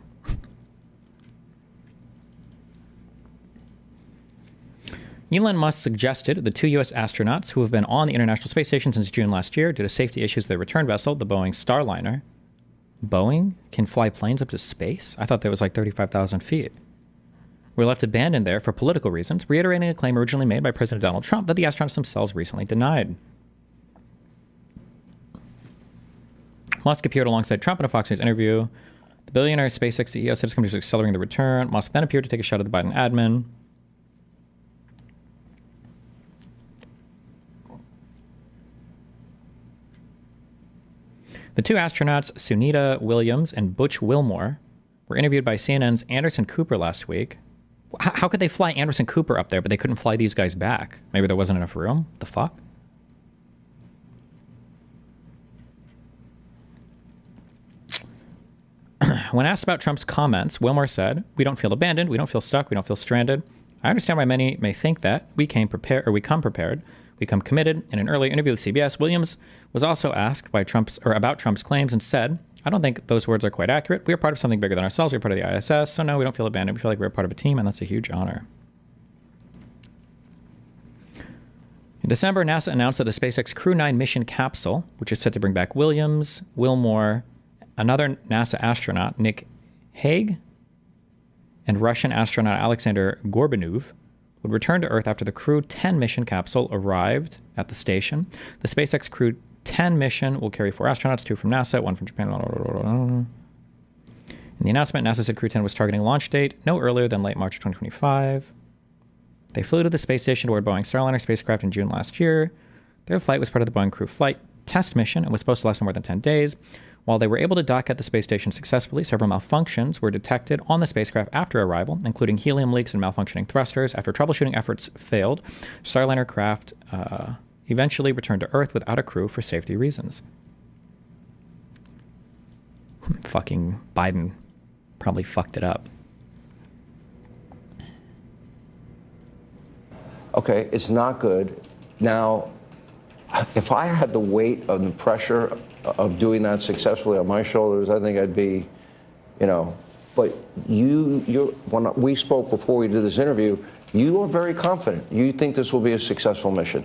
Elon Musk suggested the 2 U.S. astronauts who have been on the International Space Station since June last year due to safety issues with their return vessel, the Boeing Starliner. Boeing can fly planes up to space? I thought that was like 35,000 feet. Were left abandoned there for political reasons, reiterating a claim originally made by President Donald Trump that the astronauts themselves recently denied. Musk appeared alongside Trump in a Fox News interview. The billionaire SpaceX CEO said his company was accelerating the return. Musk then appeared to take a shot at the Biden admin. The two astronauts, Sunita Williams and Butch Wilmore, were interviewed by CNN's Anderson Cooper last week. How could they fly Anderson Cooper up there, but they couldn't fly these guys back? Maybe there wasn't enough room? The fuck? When asked about Trump's comments, Wilmore said, "We don't feel abandoned, we don't feel stuck, we don't feel stranded. I understand why many may think that. We come prepared, we come committed." In an earlier interview with CBS, Williams was also asked about Trump's claims and said, "I don't think those words are quite accurate. We are part of something bigger than ourselves. We're part of the ISS. So no, we don't feel abandoned. We feel like we're part of a team, and that's a huge honor." In December, NASA announced that the SpaceX Crew 9 mission capsule, which is set to bring back Williams, Wilmore, another NASA astronaut, Nick Hague, and Russian astronaut Alexander Gorbachev, would return to Earth after the Crew 10 mission capsule arrived at the station. The SpaceX Crew 10 mission will carry 4 astronauts, 2 from NASA, 1 from Japan. In the announcement, NASA said Crew 10 was targeting launch date no earlier than late March of 2025. They flew to the space station aboard Boeing Starliner spacecraft in June last year. Their flight was part of the Boeing Crew flight test mission and was supposed to last no more than 10 days. While they were able to dock at the space station successfully, several malfunctions were detected on the spacecraft after arrival, including helium leaks and malfunctioning thrusters. After troubleshooting efforts failed, Starliner craft eventually returned to Earth without a crew for safety reasons. Fucking Biden probably fucked it up. Okay, it's not good. Now, if I had the weight of the pressure of doing that successfully on my shoulders, I think I'd be, but when we spoke before we did this interview, you are very confident. You think this will be a successful mission.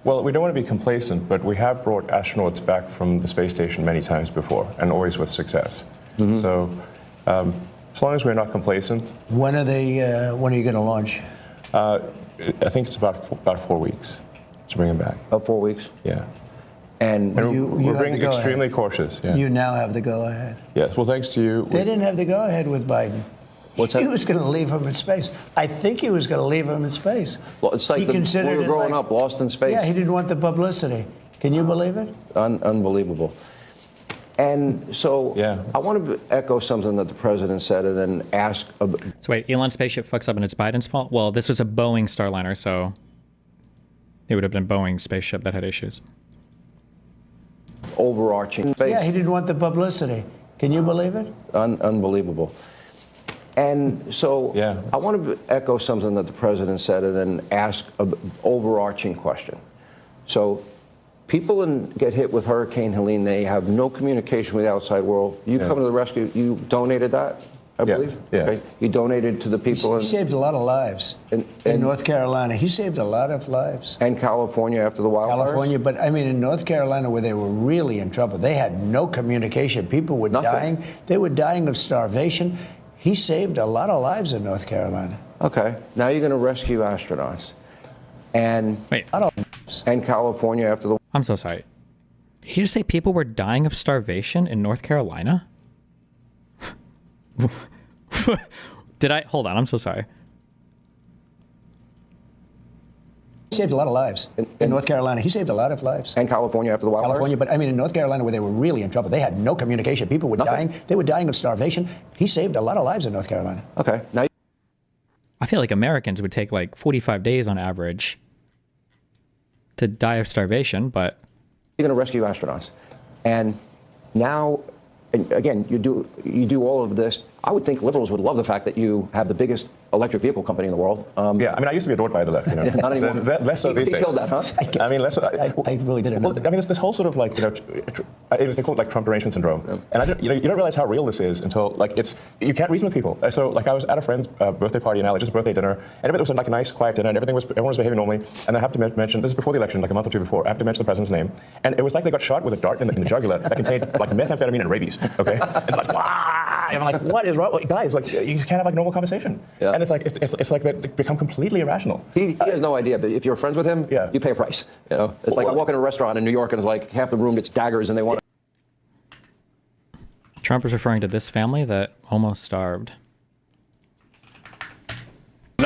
Well, we don't want to be complacent, but we have brought astronauts back from the space station many times before, and always with success. Mm-hmm. So, as long as we're not complacent. When are you going to launch? I think it's about 4 weeks to bring them back. About 4 weeks? Yeah. And we're being extremely cautious. Yeah. You now have the go-ahead. Yes. Well, thanks to you. They didn't have the go-ahead with Biden. What's that? He was going to leave him in space. I think he was going to leave him in space. Well, it's like when we were growing up, lost in space. Yeah, he didn't want the publicity. Can you believe it? Unbelievable. And so yeah. I want to echo something that the president said and then ask. So wait, Elon's spaceship fucks up and it's Biden's fault? Well, this was a Boeing Starliner, so it would have been Boeing's spaceship that had issues. Overarching space. Yeah, he didn't want the publicity. Can you believe it? Unbelievable. And so yeah. I want to echo something that the president said and then ask an overarching question. So people get hit with Hurricane Helene. They have no communication with the outside world. You come to the rescue. You donated that, I believe? Yes. Okay. You donated to the people. He saved a lot of lives in North Carolina. He saved a lot of lives. And California after the wildfires? California, but I mean in North Carolina where they were really in trouble. They had no communication. People were dying. They were dying of starvation. He saved a lot of lives in North Carolina. Okay. Now you're going to rescue astronauts. And California after the... I'm so sorry. Did you just say people were dying of starvation in North Carolina? Hold on, I'm so sorry. He saved a lot of lives in North Carolina. He saved a lot of lives. And California after the wildfires? California, but I mean in North Carolina where they were really in trouble. They had no communication. People were dying. They were dying of starvation. He saved a lot of lives in North Carolina. Okay. Now I feel like Americans would take like 45 days on average to die of starvation, but... You're going to rescue astronauts. And now, and again, you do all of this. I would think liberals would love the fact that you have the biggest electric vehicle company in the world. Yeah, I mean, I used to be adored by the left, Not anymore. Less so these days. He killed that, huh? I mean, less so. I really didn't know. Well, I mean, this whole sort of like, they call it like Trump derangement syndrome. Yeah. And you don't realize how real this is until you can't reason with people. So like I was at a friend's birthday party in LA, just a birthday dinner, and it was like a nice, quiet dinner, and everyone was behaving normally. And I have to mention, this is before the election, like a month or two before, I have to mention the president's name. And it was like they got shot with a dart in the jugular that contained like methamphetamine and rabies, okay? And they're like, wow! And I'm like, what is wrong? Guys, like, you can't have like normal conversation. Yeah. And it's like they become completely irrational. He has no idea that if you're friends with him, you pay a price. It's like I walk in a restaurant in New York and it's like half the room gets daggers and they want to... Trump is referring to this family that almost starved.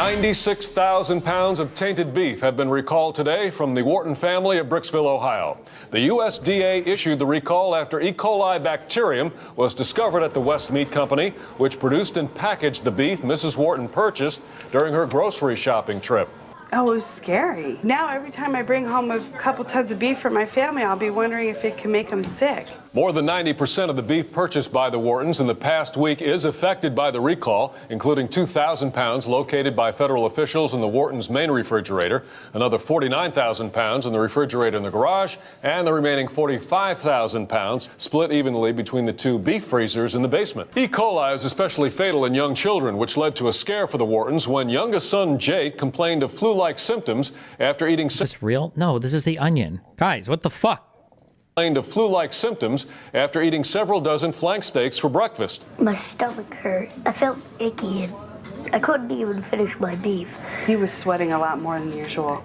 96,000 pounds of tainted beef have been recalled today from the Wharton family of Bricksville, Ohio. The USDA issued the recall after E. coli bacterium was discovered at the West Meat Company, which produced and packaged the beef Mrs. Wharton purchased during her grocery shopping trip. Oh, it was scary. Now every time I bring home a couple tons of beef for my family, I'll be wondering if it can make them sick. More than 90% of the beef purchased by the Whartons in the past week is affected by the recall, including 2,000 pounds located by federal officials in the Whartons' main refrigerator, another 49,000 pounds in the refrigerator in the garage, and the remaining 45,000 pounds split evenly between the two beef freezers in the basement. E. coli is especially fatal in young children, which led to a scare for the Whartons when youngest son Jake complained of flu-like symptoms after eating... Is this real? No, this is The Onion. Guys, what the fuck? Complained of flu-like symptoms after eating several dozen flank steaks for breakfast. My stomach hurt. I felt icky and I couldn't even finish my beef. He was sweating a lot more than usual.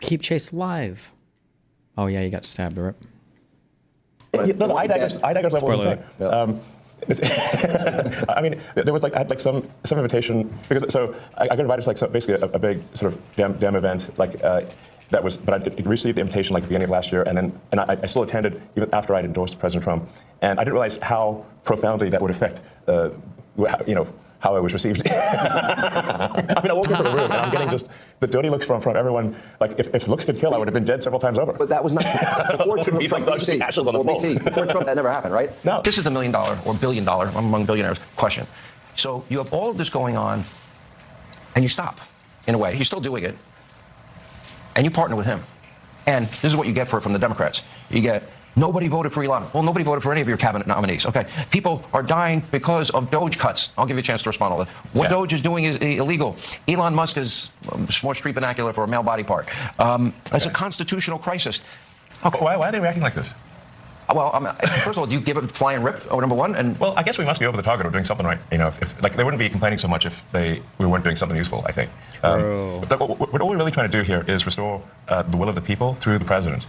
Keep Chase live. Oh yeah, you got stabbed, right? No, the IDAGGers level was Spoiler insane. I mean, there was I had some invitation because I got invited to basically a big sort of damn event that was, but I received the invitation at the beginning of last year, and I still attended even after I'd endorsed President Trump, and I didn't realize how profoundly that would affect how I was received. I mean, I walked into the room and I'm getting just the dirty looks from everyone. If looks could kill, I would have been dead several times over. But that was not before Trump. Before Trump, that never happened, right? No. This is the $1 million or $1 billion among billionaires question. So you have all of this going on, and you stop. In a way, you're still doing it, and you partner with him. And this is what you get for it from the Democrats. You get. Nobody voted for Elon. Well, nobody voted for any of your cabinet nominees. Okay, people are dying because of DOGE cuts. I'll give you a chance to respond to that. What DOGE is doing is illegal. Elon Musk is more street vernacular for a male body part. It's a constitutional crisis. Okay. Why are they reacting like this? Well, first of all, do you give it flying rip? Number one, and well, I guess we must be over the target or doing something right. If they wouldn't be complaining so much if we weren't doing something useful. I think. But what we're really trying to do here is restore the will of the people through the president.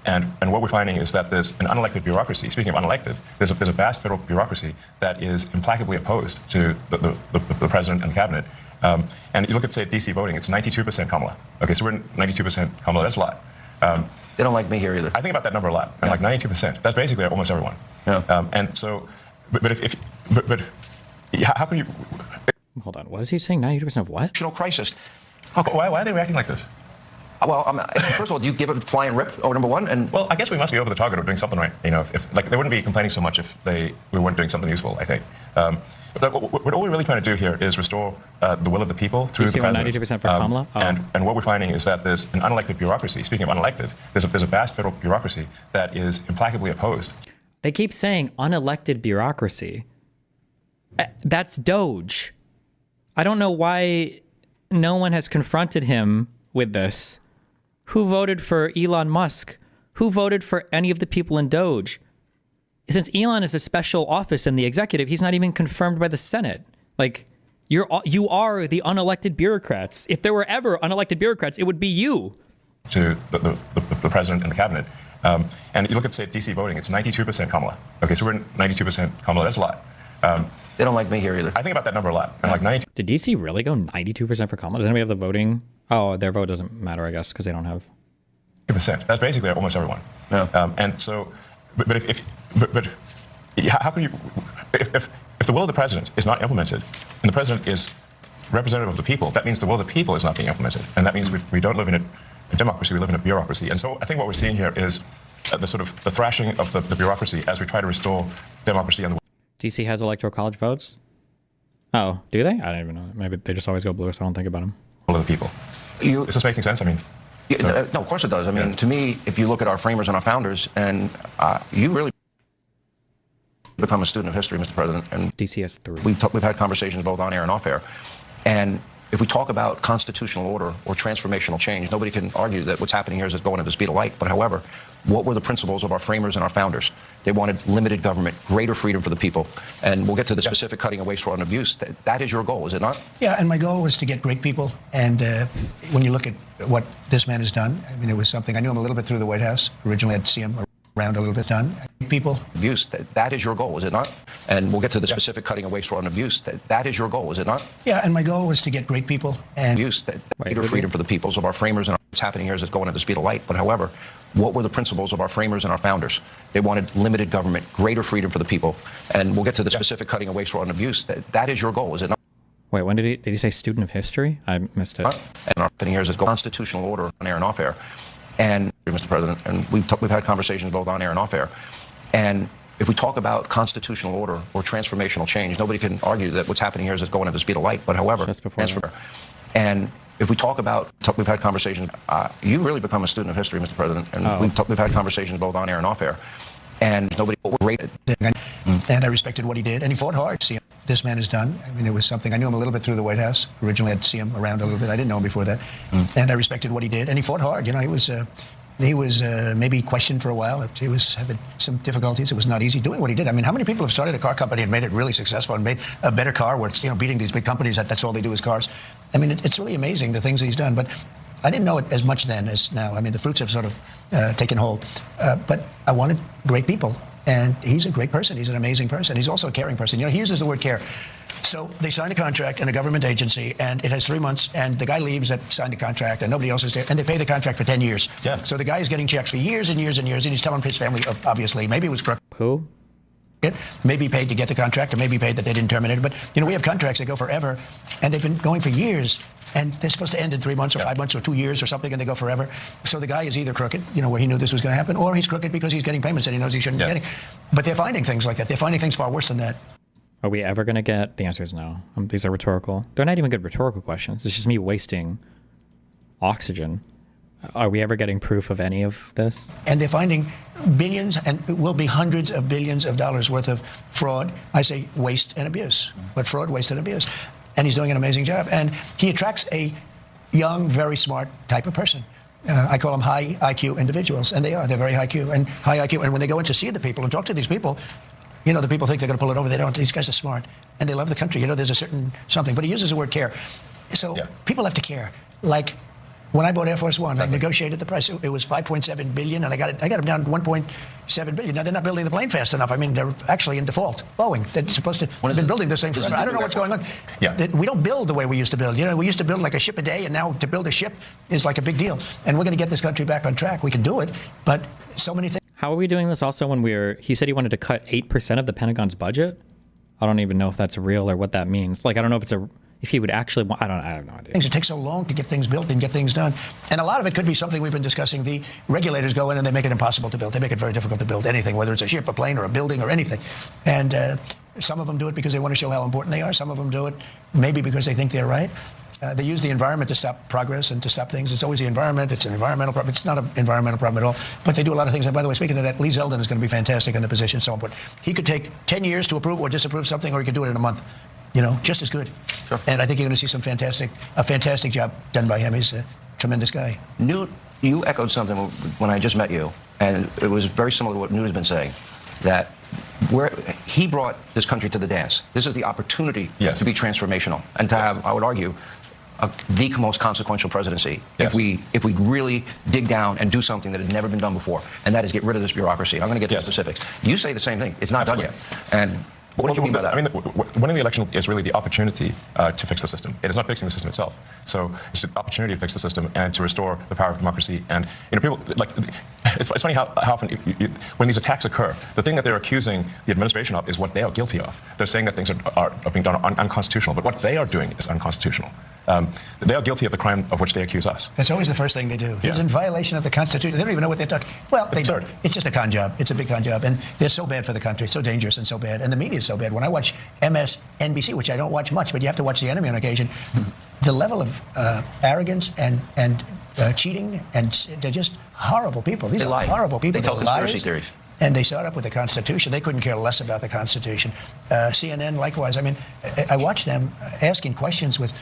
And what we're finding is that there's an unelected bureaucracy. Speaking of unelected, there's a vast federal bureaucracy that is implacably opposed to the president and cabinet. And you look at, say, DC voting, it's 92% Kamala. Okay, so we're 92% Kamala. That's a lot. They don't like me here either. I think about that number a lot. Yeah. 92%. That's basically almost everyone. Yeah. And so, how can you? Hold on. What is he saying? 92% of what? National crisis. Okay. Why are they reacting like this? Well, first of all, do you give it flying rip? Number one, and well, I guess we must be over the target or doing something right. If they wouldn't be complaining so much if we weren't doing something useful. I think. But what we're really trying to do here is restore the will of the people through the president. 92% for Kamala. And what we're finding is that there's an unelected bureaucracy. Speaking of unelected, there's a vast federal bureaucracy that is implacably opposed. They keep saying unelected bureaucracy. That's DOGE. I don't know why no one has confronted him with this. Who voted for Elon Musk? Who voted for any of the people in DOGE? Since Elon is a special office in the executive, he's not even confirmed by the Senate. You are the unelected bureaucrats. If there were ever unelected bureaucrats, it would be you. To the president and the cabinet. And you look at, say, DC voting, it's 92% Kamala. Okay, so we're 92% Kamala. That's a lot. They don't like me here either. I think about that number a lot. 92. Did DC really go 92% for Kamala? Does anybody have the voting? Oh, their vote doesn't matter, I guess, because they don't have 2%. That's basically almost everyone. Yeah. And so, how can you? If the will of the president is not implemented, and the president is representative of the people, that means the will of the people is not being implemented, and that means we don't live in a democracy. We live in a bureaucracy. And so, I think what we're seeing here is the thrashing of the bureaucracy as we try to restore democracy. And DC has electoral college votes. Oh, do they? I don't even know. Maybe they just always go blue, so I don't think about them. Will of the people. Is this making sense? I mean. No, of course it does. I mean, to me, if you look at our framers and our founders, and you really become a student of history, Mr. President. And DC has 3. We've had conversations both on air and off air. And if we talk about constitutional order or transformational change, nobody can argue that what's happening here is going at the speed of light. But however, what were the principles of our framers and our founders? They wanted limited government, greater freedom for the people. And we'll get to the specific cutting of waste, fraud, and abuse. That is your goal, is it not? Yeah, and my goal was to get great people. And when you look at what this man has done, I mean, it was something. I knew him a little bit through the White House. Originally, I had to see him around a little bit. Done. People. Abuse. That is your goal, is it not? And we'll get to the specific cutting of waste, fraud, and abuse. That is your goal, is it not? Yeah, and my goal was to get great people and abuse. Greater freedom for the peoples of our framers and what's happening here is going at the speed of light. But however, what were the principles of our framers and our founders? They wanted limited government, greater freedom for the people. And we'll get to the specific cutting of waste, fraud, and abuse. That is your goal, is it not? Wait, when did he say student of history? I missed it. And our happening here is constitutional order on air and off air. And Mr. President, and we've had conversations both on air and off air. And if we talk about constitutional order or transformational change, nobody can argue that what's happening here is going at the speed of light. But however, and if we talk about, we've had conversations, you've really become a student of history, Mr. President, and we've had conversations both on air and off air. And nobody rated. And I respected what he did, and he fought hard. See, this man has done. I mean, it was something. I knew him a little bit through the White House. Originally, I had to see him around a little bit. I didn't know him before that. And I respected what he did, and he fought hard. You know, he was maybe questioned for a while. He was having some difficulties. It was not easy doing what he did. I mean, how many people have started a car company and made it really successful and made a better car where it's, beating these big companies that's all they do is cars? I mean, it's really amazing the things that he's done. But I didn't know it as much then as now. I mean, the fruits have sort of taken hold. But I wanted great people. And he's a great person. He's an amazing person. He's also a caring person. You know, he uses the word care. So they signed a contract in a government agency, and it has 3 months, and the guy leaves that signed the contract, and nobody else is there, and they pay the contract for 10 years. Yeah. So the guy is getting checks for years and years and years, and he's telling his family, obviously, maybe it was crooked. Who? Maybe paid to get the contract, or maybe paid that they didn't terminate it. But, we have contracts that go forever, and they've been going for years. And they're supposed to end in 3 months or 5 months or 2 years or something, and they go forever. So the guy is either crooked, where he knew this was going to happen, or he's crooked because he's getting payments that he knows he shouldn't be getting. But they're finding things like that. They're finding things far worse than that. Are we ever going to get? The answer is no. These are rhetorical. They're not even good rhetorical questions. It's just me wasting oxygen. Are we ever getting proof of any of this? And they're finding billions, and it will be hundreds of billions of dollars worth of fraud. I say waste and abuse, but fraud, waste, and abuse. And he's doing an amazing job. And he attracts a young, very smart type of person. I call them high IQ individuals, and they are. They're very high IQ and high IQ. And when they go in to see the people and talk to these people, the people think they're going to pull it over. They don't. These guys are smart, and they love the country. There's a certain something. But he uses the word care. So people have to care. Like when I bought Air Force One, I negotiated the price. It was $5.7 billion, and I got them down to $1.7 billion. Now they're not building the plane fast enough. I mean, they're actually in default. Boeing, they're supposed to have been building this thing forever. I don't know what's going on. Yeah. We don't build the way we used to build. We used to build like a ship a day, and now to build a ship is like a big deal. And we're going to get this country back on track. We can do it, but so many things. How are we doing this also when he said he wanted to cut 8% of the Pentagon's budget? I don't even know if that's real or what that means. Like, I don't know if he would actually want, I have no idea. It takes so long to get things built and get things done. And a lot of it could be something we've been discussing. The regulators go in and they make it impossible to build. They make it very difficult to build anything, whether it's a ship, a plane, or a building, or anything. And some of them do it because they want to show how important they are. Some of them do it maybe because they think they're right. They use the environment to stop progress and to stop things. It's always the environment. It's an environmental problem. It's not an environmental problem at all. But they do a lot of things. And by the way, speaking of that, Lee Zeldin is going to be fantastic in the position. So important. He could take 10 years to approve or disapprove something, or he could do it in a month. Just as good. Sure. And I think you're going to see a fantastic job done by him. He's a tremendous guy. Newt, you echoed something when I just met you, and it was very similar to what Newt has been saying, that he brought this country to the dance. This is the opportunity to be transformational and to have, I would argue, the most consequential presidency if we really dig down and do something that had never been done before, and that is get rid of this bureaucracy. I'm going to get to the specifics. You say the same thing. It's not done yet. And what do you mean by that? I mean, winning the election is really the opportunity to fix the system. It is not fixing the system itself. So it's an opportunity to fix the system and to restore the power of democracy. And people it's funny how often when these attacks occur, the thing that they're accusing the administration of is what they are guilty of. They're saying that things are being done unconstitutional, but what they are doing is unconstitutional. They are guilty of the crime of which they accuse us. That's always the first thing they do. It's in violation of the Constitution. They don't even know what they're talking. Well, they don't. It's just a con job. It's a big con job, and they're so bad for the country, so dangerous and so bad. And the media is so bad. When I watch MSNBC, which I don't watch much, but you have to watch The Enemy on occasion, the level of arrogance and cheating, and they're just horrible people. These are horrible people. They tell conspiracy theories. And they start up with the Constitution. They couldn't care less about the Constitution. CNN, likewise. I mean, I watch them asking questions with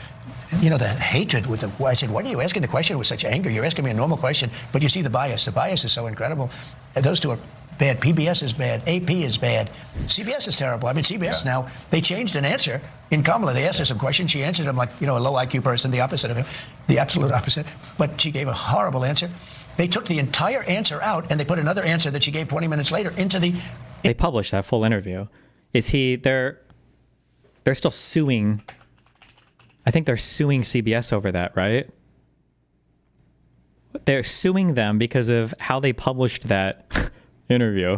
the hatred with the, I said, why are you asking the question with such anger? You're asking me a normal question, but you see the bias. The bias is so incredible. Those two are bad. PBS is bad. AP is bad. CBS is terrible. I mean, CBS now, they changed an answer in Kamala. They asked her some questions. She answered them like, a low IQ person, the opposite of him, the absolute opposite. But she gave a horrible answer. They took the entire answer out and they put another answer that she gave 20 minutes later into the... They published that full interview. They're still suing... I think they're suing CBS over that, right? They're suing them because of how they published that interview.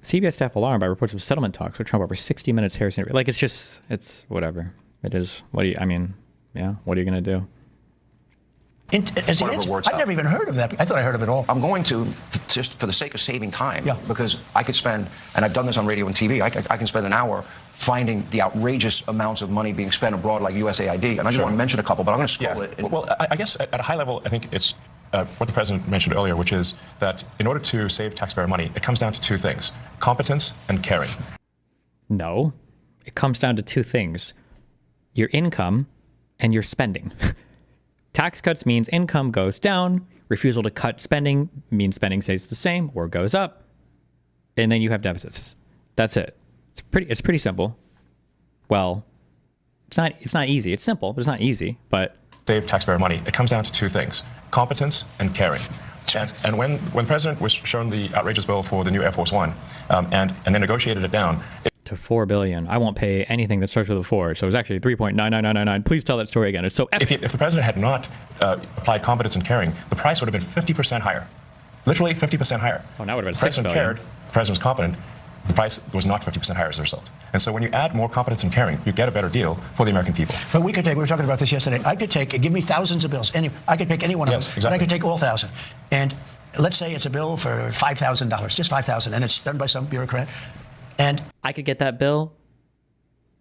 CBS staff alarmed by reports of settlement talks with Trump over 60 minutes Harris interview. Like, it's whatever. It is. What are you going to do? As an answer, I've never even heard of that. I thought I heard of it all. I'm going to, just for the sake of saving time, because I could spend, and I've done this on radio and TV, I can spend an hour finding the outrageous amounts of money being spent abroad like USAID, and I just want to mention a couple, but I'm going to scroll it. Well, I guess at a high level, I think it's what the president mentioned earlier, which is that in order to save taxpayer money, it comes down to two things: competence and caring. No, it comes down to two things: your income and your spending. Tax cuts means income goes down. Refusal to cut spending means spending stays the same or goes up. And then you have deficits. That's it. It's pretty simple. Well, it's not easy. It's simple, but it's not easy. But save taxpayer money, it comes down to two things: competence and caring. And when the president was shown the outrageous bill for the new Air Force One, and they negotiated it down to $4 billion. I won't pay anything that starts with a 4. So it was actually 3.99999. Please tell that story again. It's so epic. If the president had not applied competence and caring, the price would have been 50% higher. Literally 50% higher. Oh, now it would have been $6 billion. The president cared, the president was competent, the price was not 50% higher as a result. And so when you add more competence and caring, you get a better deal for the American people. But we were talking about this yesterday. I could give me thousands of bills. I could pick any one of them. Exactly. But I could take all 1,000. And let's say it's a bill for $5,000, just $5,000, and it's done by some bureaucrat. And I could get that bill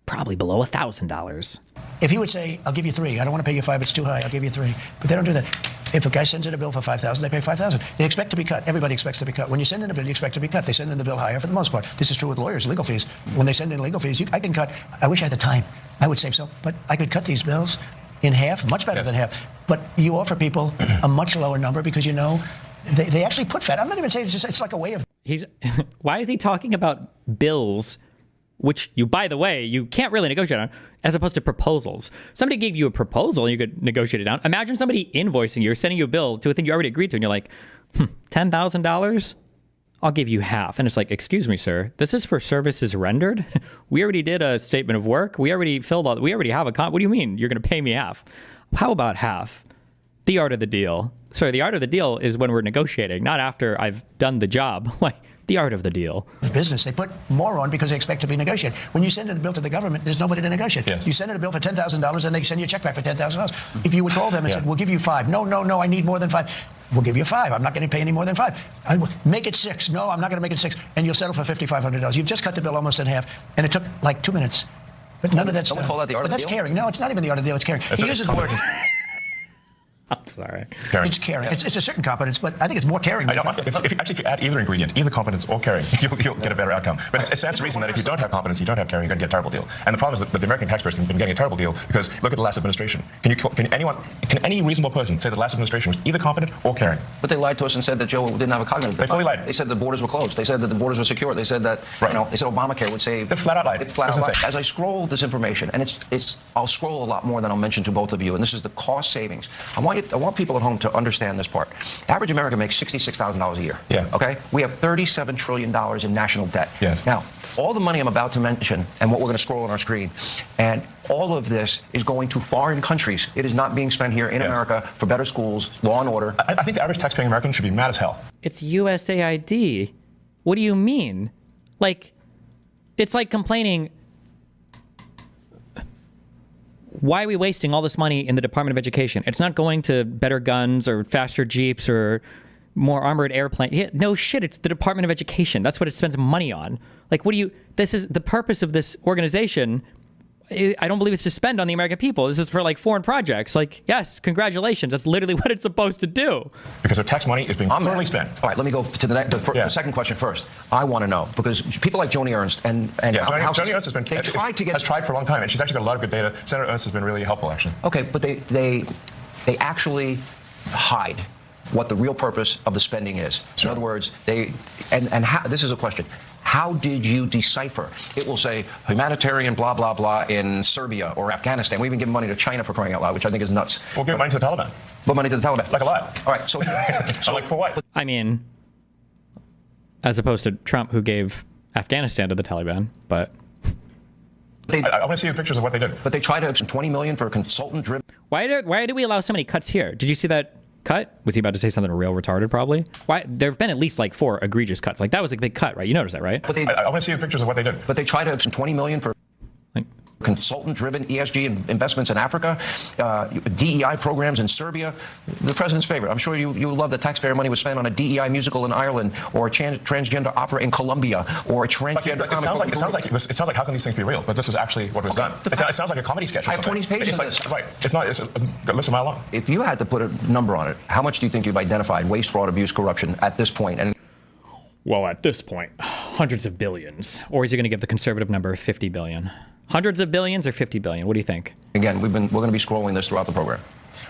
probably below $1,000. If he would say, I'll give you 3. I don't want to pay you 5. It's too high. I'll give you 3. But they don't do that. If a guy sends in a bill for $5,000, they pay $5,000. They expect to be cut. Everybody expects to be cut. When you send in a bill, you expect to be cut. They send in the bill higher for the most part. This is true with lawyers, legal fees. When they send in legal fees, I can cut. I wish I had the time. I would save so. But I could cut these bills in half, much better than half. But you offer people a much lower number because they actually put fat. I'm not even saying it's like a way of. Why is he talking about bills, which by the way, you can't really negotiate on, as opposed to proposals? Somebody gave you a proposal and you could negotiate it down. Imagine somebody invoicing you or sending you a bill to a thing you already agreed to, and you're like, $10,000? I'll give you half. And it's like, excuse me, sir, this is for services rendered? We already did a statement of work. We already have what do you mean you're going to pay me half? How about half? The art of the deal. Sorry, the art of the deal is when we're negotiating, not after I've done the job. Like, the art of the deal. Business, they put more on because they expect to be negotiated. When you send in a bill to the government, there's nobody to negotiate. Yes. You send in a bill for $10,000 and they send you a check back for $10,000. If you would call them and said, we'll give you 5. No, I need more than 5. We'll give you 5. I'm not going to pay any more than 5. Make it 6. No, I'm not going to make it 6. And you'll settle for $5,500. You've just cut the bill almost in half, and it took like 2 minutes. But none of that's Don't we call that the art of the deal? That's caring. No, it's not even the art of the deal. It's caring. He uses the word. I'm sorry. Caring. It's caring. It's a certain competence, but I think it's more caring. If you add either ingredient, either competence or caring, you'll get a better outcome. But it stands to reason that if you don't have competence, you don't have caring, you're going to get a terrible deal. And the problem is that the American taxpayers have been getting a terrible deal because look at the last administration. Can any reasonable person say the last administration was either competent or caring? But they lied to us and said that Joe didn't have a cognitive. They fully lied. They said the borders were closed. They said that the borders were secure. They said that they said Obamacare would save. They flat out lied. It's flat out lied. As I scroll this information, and I'll scroll a lot more than I'll mention to both of you, and this is the cost savings. I want people at home to understand this part. Average American makes $66,000 a year. Yeah. Okay? We have $37 trillion in national debt. Yes. Now, all the money I'm about to mention and what we're going to scroll on our screen, and all of this is going to foreign countries. It is not being spent here in America for better schools, law and order. I think the average taxpaying American should be mad as hell. It's USAID. What do you mean? Like, it's like complaining, why are we wasting all this money in the Department of Education? It's not going to better guns or faster Jeeps or more armored airplanes. Yeah, no shit, it's the Department of Education. That's what it spends money on. Like, this is the purpose of this organization. I don't believe it's to spend on the American people. This is for like foreign projects. Like, yes, congratulations. That's literally what it's supposed to do. Because their tax money is being thoroughly spent. All right, let me go to the second question first. I want to know, because people like Joni Ernst and Joni Ernst has tried for a long time, and she's actually got a lot of good data. Senator Ernst has been really helpful, actually. Okay, but they actually hide what the real purpose of the spending is. In other words, this is a question. How did you decipher? It will say humanitarian blah, blah, blah in Serbia or Afghanistan. We even give money to China for crying out loud, which I think is nuts. We'll give money to the Taliban. What money to the Taliban? Like a lot. All right, so like for what? I mean, as opposed to Trump, who gave Afghanistan to the Taliban, but... I want to see the pictures of what they did. But they tried to $20 million for a consultant-driven... Why do we allow so many cuts here? Did you see that cut? Was he about to say something real retarded, probably? Why? There have been at least like 4 egregious cuts. Like, that was a big cut, right? You noticed that, right? But I want to see the pictures of what they did. But they tried to $20 million for consultant-driven ESG investments in Africa, DEI programs in Serbia. The president's favorite. I'm sure you love that taxpayer money was spent on a DEI musical in Ireland, or a transgender opera in Colombia, or a transgender. It sounds like how can these things be real? But this is actually what was done. It sounds like a comedy sketch. Or I have 20 pages of this. Right. It's not. It's a list a mile long. If you had to put a number on it, how much do you think you've identified waste, fraud, abuse, corruption at this point? And well, at this point, hundreds of billions. Or is he going to give the conservative number of 50 billion? Hundreds of billions or 50 billion? What do you think? Again, we're going to be scrolling this throughout the program.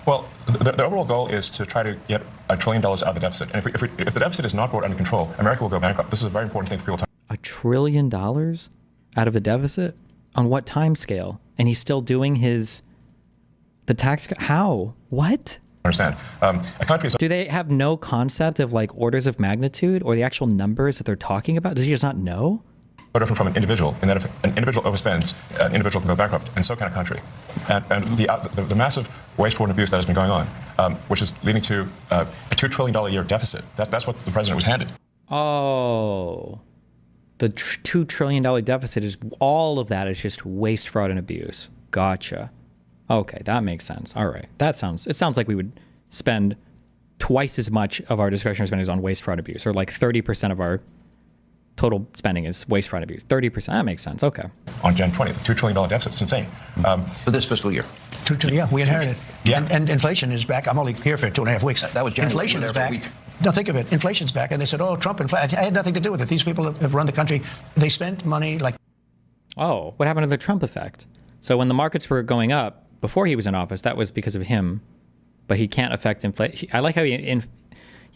Well, the overall goal is to try to get $1 trillion out of the deficit. And if the deficit is not brought under control, America will go bankrupt. This is a very important thing for people to $1 trillion out of the deficit? On what time scale? And he's still doing the tax? How? What? understand. A country is... Do they have no concept of like orders of magnitude or the actual numbers that they're talking about? Does he just not know? Different from an individual, in that if an individual overspends, an individual can go bankrupt, and so can a country. And the massive waste, fraud, and abuse that has been going on, which is leading to a $2 trillion a year deficit. That's what the president was handed. Oh, the $2 trillion deficit is all of that is just waste, fraud, and abuse. Gotcha. Okay, that makes sense. All right, it sounds like we would spend twice as much of our discretionary spending on waste, fraud, abuse, or like 30% of our total spending is waste, fraud, abuse. 30%. That makes sense. Okay. On Jan 20th, $2 trillion deficit. It's insane. For this fiscal year. Yeah, we inherited. Yeah. And inflation is back. I'm only here for 2.5 weeks. That was January. Inflation is back. No, think of it. Inflation's back. And they said, oh, Trump, I had nothing to do with it. These people have run the country. They spent money like... Oh, what happened to the Trump effect? So when the markets were going up before he was in office, that was because of him. But he can't affect inflation. I like how he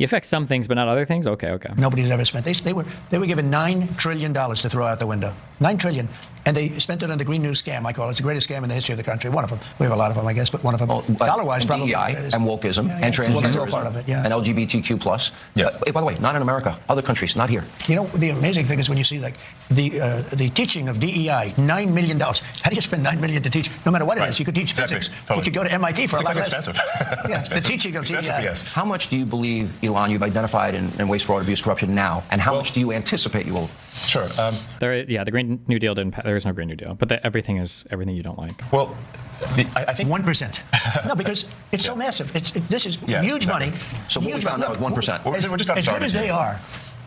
affects some things, but not other things? Okay. Nobody's ever spent. They were given $9 trillion to throw out the window. $9 trillion. And they spent it on the Green New Scam, I call it. It's the greatest scam in the history of the country. One of them. We have a lot of them, I guess, but one of them. Dollar-wise, probably. DEI and wokeism and transgenderism. Well, that's all part of it, yeah. And LGBTQ+. Yes. By the way, not in America. Other countries, not here. You know, the amazing thing is when you see like the teaching of DEI, $9 million. How do you spend $9 million to teach? No matter what it is, you could teach physics. Totally. You could go to MIT for a lot less. Expensive. Yeah, the teaching of DEI. Yes. How much do you believe, Elon, you've identified in waste, fraud, abuse, corruption now? And how much do you anticipate you will? Sure. The Green New Deal didn't. There is no Green New Deal, but everything is everything you don't like. Well, I think 1%. No, because it's so massive. This is huge money. So what we found out was 1%. We're just as good as they are,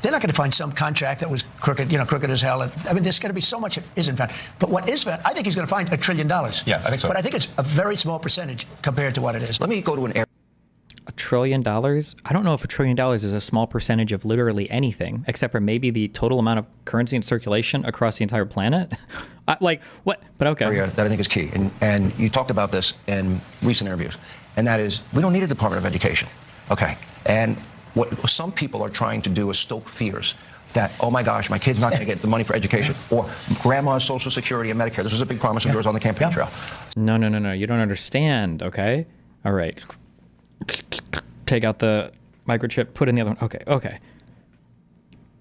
they're not going to find some contract that was crooked, crooked as hell. I mean, there's going to be so much that isn't found. But what is found, I think he's going to find $1 trillion. Yeah, I think so. But I think it's a very small percentage compared to what it is. Let me go to an area. $1 trillion? I don't know if $1 trillion is a small percentage of literally anything, except for maybe the total amount of currency in circulation across the entire planet. Like, what? But okay. Area that I think is key. And you talked about this in recent interviews. And that is, we don't need a Department of Education. Okay. And what some people are trying to do is stoke fears that, oh my gosh, my kid's not going to get the money for education, or grandma's Social Security and Medicare. This was a big promise of yours on the campaign trail. No. You don't understand, okay? All right. Take out the microchip, put in the other one. Okay.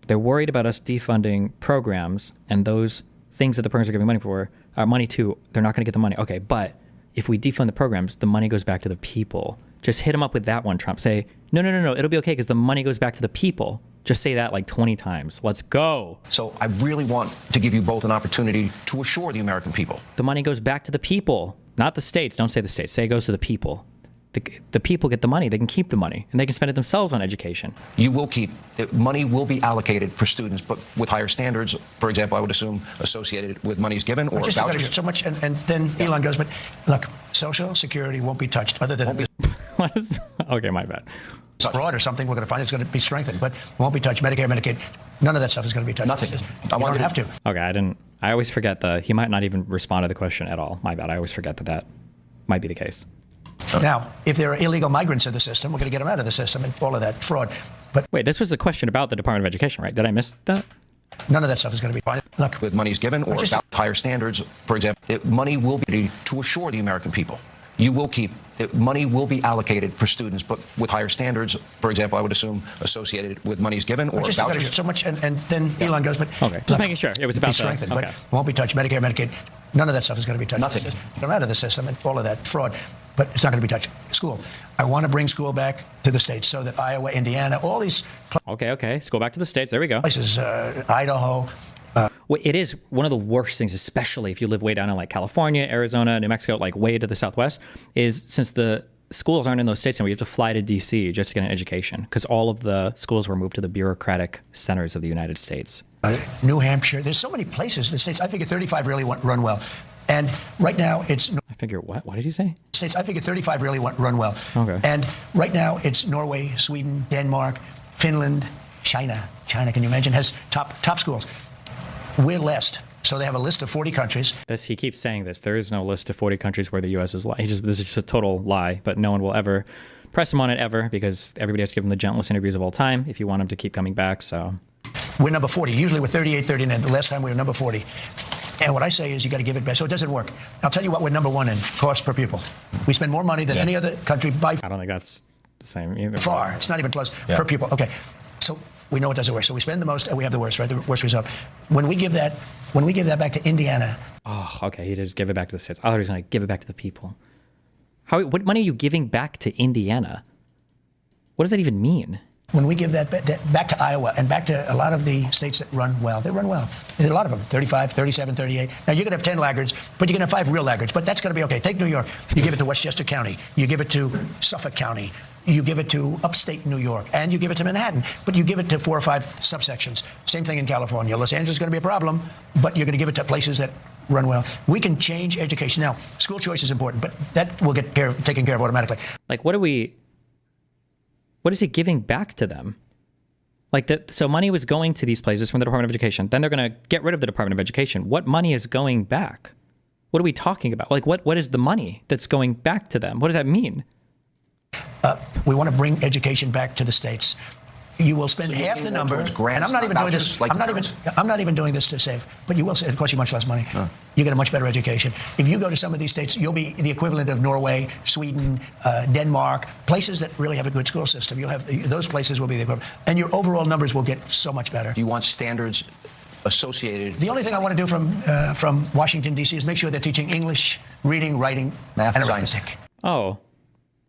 They're worried about us defunding programs, and those things that the programs are giving money to, they're not going to get the money. Okay, but if we defund the programs, the money goes back to the people. Just hit them up with that one, Trump. Say, no, it'll be okay because the money goes back to the people. Just say that like 20 times. Let's go. So I really want to give you both an opportunity to assure the American people. The money goes back to the people, not the states. Don't say the states. Say it goes to the people. the people get the money. They can keep the money, and they can spend it themselves on education. You will keep, money will be allocated for students, but with higher standards, for example, I would assume associated with monies given or just vouchers. So much, and then Elon goes, but look, Social Security won't be touched other than Okay, my bad. fraud or something. We're going to find it's going to be strengthened, but it won't be touched. Medicare, Medicaid, none of that stuff is going to be touched. Nothing. You don't have to. Okay, I always forget he might not even respond to the question at all. My bad. I always forget that might be the case. Now, if there are illegal migrants in the system, we're going to get them out of the system and all of that fraud. But wait, this was a question about the Department of Education, right? Did I miss that? None of that stuff is going to be fine. Look, with monies given or higher standards, for example, money will be to assure the American people. You will keep, money will be allocated for students, but with higher standards, for example, I would assume associated with monies given or vouchers. So much, and then Elon goes, but okay, just making sure it was about strengthened, okay. but won't be touched. Medicare, Medicaid, none of that stuff is going to be touched. Nothing. Get them out of the system and all of that fraud, but it's not going to be touched. School. I want to bring school back to the states so that Iowa, Indiana, all these Okay, let's go back to the states. There we go. places, Idaho. Well, it is one of the worst things, especially if you live way down in like California, Arizona, New Mexico, like way to the southwest, is since the schools aren't in those states anymore, you have to fly to D.C. just to get an education because all of the schools were moved to the bureaucratic centers of the United States. New Hampshire. There's so many places in the states. I figure 35 really run well. And right now it's... I figure what? What did you say? States. I figure 35 really run well. Okay. And right now it's Norway, Sweden, Denmark, Finland, China. China, can you imagine, has top schools. We're last. So they have a list of 40 countries. He keeps saying this. There is no list of 40 countries where the U.S. is lying. This is just a total lie, but no one will ever press him on it ever because everybody has to give him the gentlest interviews of all time if you want him to keep coming back. So we're number 40. Usually we're 38, 39. The last time we were number 40. And what I say is you got to give it back. So it doesn't work. I'll tell you what we're number one in cost per pupil. We spend more money than any other country by I don't think that's the same either. far. It's not even close per pupil. Okay. So we know it doesn't work. So we spend the most and we have the worst, right? The worst result. When we give that back to Indiana. Oh, okay. He just give it back to the states. I thought he was going to give it back to the people. What money are you giving back to Indiana? What does that even mean? When we give that back to Iowa and back to a lot of the states that run well, they run well. There's a lot of them, 35, 37, 38. Now, you're going to have 10 laggards, but you're going to have 5 real laggards. But that's going to be okay. Take New York. You give it to Westchester County. You give it to Suffolk County. You give it to upstate New York. And you give it to Manhattan. But you give it to 4 or 5 subsections. Same thing in California. Los Angeles is going to be a problem, but you're going to give it to places that run well. We can change education. Now, school choice is important, but that will get taken care of automatically. Like, what is he giving back to them? So money was going to these places from the Department of Education. Then they're going to get rid of the Department of Education. What money is going back? What are we talking about? Like, what is the money that's going back to them? What does that mean? We want to bring education back to the states. You will spend half the number, and I'm not even doing this. I'm not even doing this to save, but you will. It costs you much less money. You get a much better education. If you go to some of these states, you'll be the equivalent of Norway, Sweden, Denmark, places that really have a good school system. You'll have those places will be the equivalent, and your overall numbers will get so much better. Do you want standards associated? The only thing I want to do from Washington D.C. is make sure they're teaching English, reading, writing, math, and science. arithmetic. Oh,